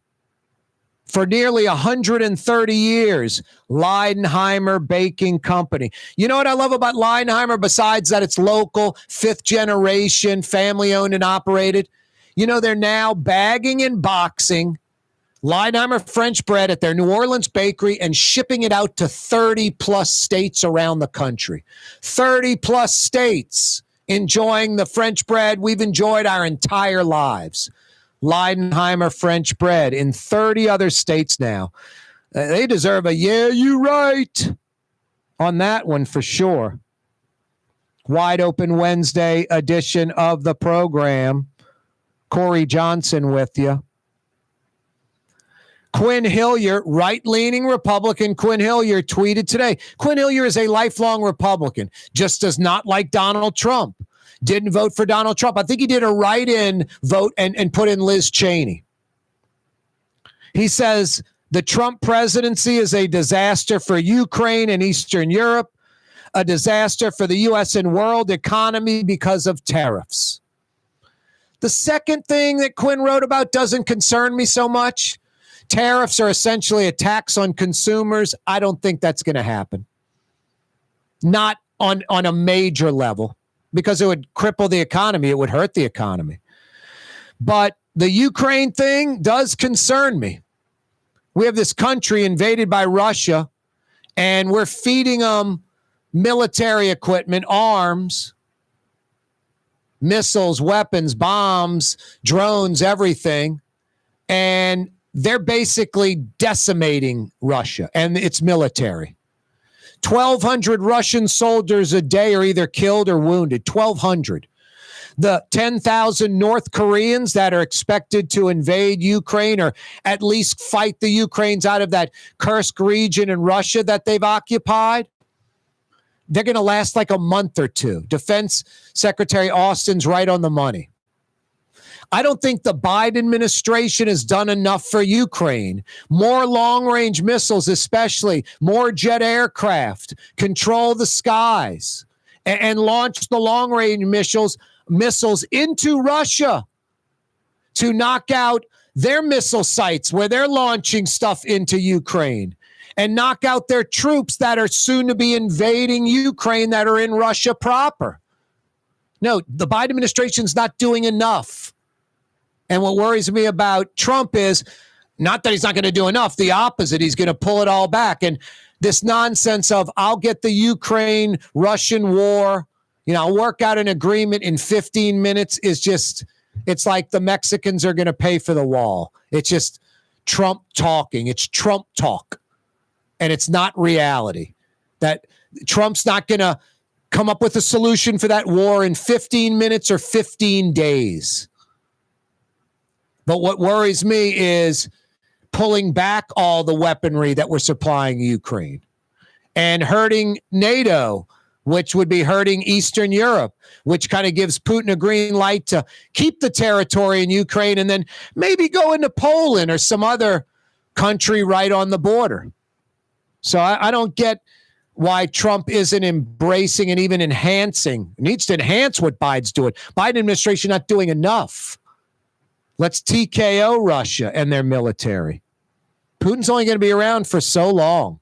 For nearly 130 years, Leidenheimer Baking Company. You know what I love about Leidenheimer besides that it's local, fifth generation, family owned and operated? You know, they're now bagging and boxing Leidenheimer French bread at their New Orleans bakery and shipping it out to 30 plus states around the country. 30 plus states enjoying the French bread we've enjoyed our entire lives. Leidenheimer French bread in 30 other states now. They deserve a yeah, you right on that one for sure. Wide open Wednesday edition of the program. Corey Johnson with you. Quinn Hillier, right-leaning Republican Quinn Hillier tweeted today. Quinn Hillier is a lifelong Republican, just does not like Donald Trump. Didn't vote for Donald Trump. I think he did a write-in vote and put in Liz Cheney. He says the Trump presidency is a disaster for Ukraine and Eastern Europe, a disaster for the U.S. and world economy because of tariffs. The second thing that Quinn wrote about doesn't concern me so much. Tariffs are essentially a tax on consumers. I don't think that's going to happen. Not on a major level. Because it would cripple the economy. It would hurt the economy. But the Ukraine thing does concern me. We have this country invaded by Russia, and we're feeding them military equipment, arms, missiles, weapons, bombs, drones, everything. And they're basically decimating Russia and its military. 1,200 Russian soldiers a day are either killed or wounded. 1,200. The 10,000 North Koreans that are expected to invade Ukraine or at least fight the Ukrainians out of that Kursk region in Russia that they've occupied, they're going to last like a month or two. Defense Secretary Austin's right on the money. I don't think the Biden administration has done enough for Ukraine. More long-range missiles, especially more jet aircraft, control the skies, and launch the long-range missiles into Russia to knock out their missile sites where they're launching stuff into Ukraine and knock out their troops that are soon to be invading Ukraine that are in Russia proper. No, the Biden administration's not doing enough. And what worries me about Trump is Not that he's not going to do enough. The opposite. He's going to pull it all back. And this nonsense of I'll get the Ukraine-Russian war, I'll work out an agreement in 15 minutes is just, it's like the Mexicans are going to pay for the wall. It's just Trump talking. It's Trump talk. And it's not reality. That Trump's not going to come up with a solution for that war in 15 minutes or 15 days. But what worries me is pulling back all the weaponry that we're supplying Ukraine and hurting NATO, which would be hurting Eastern Europe, which kind of gives Putin a green light to keep the territory in Ukraine and then maybe go into Poland or some other country right on the border. So I don't get why Trump isn't embracing and even enhancing. It needs to enhance what Biden's doing. Biden administration not doing enough. Let's TKO Russia and their military. Putin's only going to be around for so long.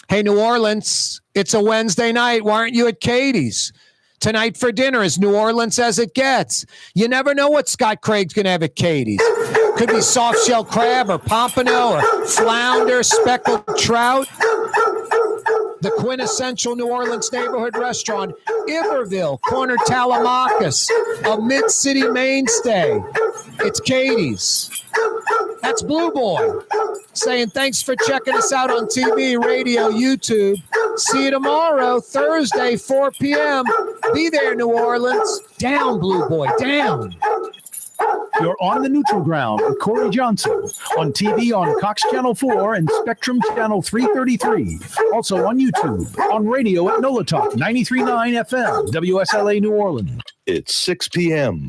Hey, New Orleans, it's a Wednesday night. Why aren't you at Katie's? Tonight for dinner, as New Orleans as it gets. You never know what Scott Craig's going to have at Katie's. Could be soft shell crab or pompano or flounder, speckled trout. The quintessential New Orleans neighborhood restaurant, Iberville, corner Talamacus, a mid-city mainstay. It's Katie's. That's Blue Boy saying thanks for checking us out on TV, radio, YouTube. See you tomorrow, Thursday, 4 p.m. Be there, New Orleans. Down, Blue Boy, down. You're on the neutral ground with Corey Johnson on TV on Cox Channel 4 and Spectrum Channel 333. Also on YouTube, on radio at NOLA Talk 93.9 FM, WSLA New Orleans. It's 6 p.m.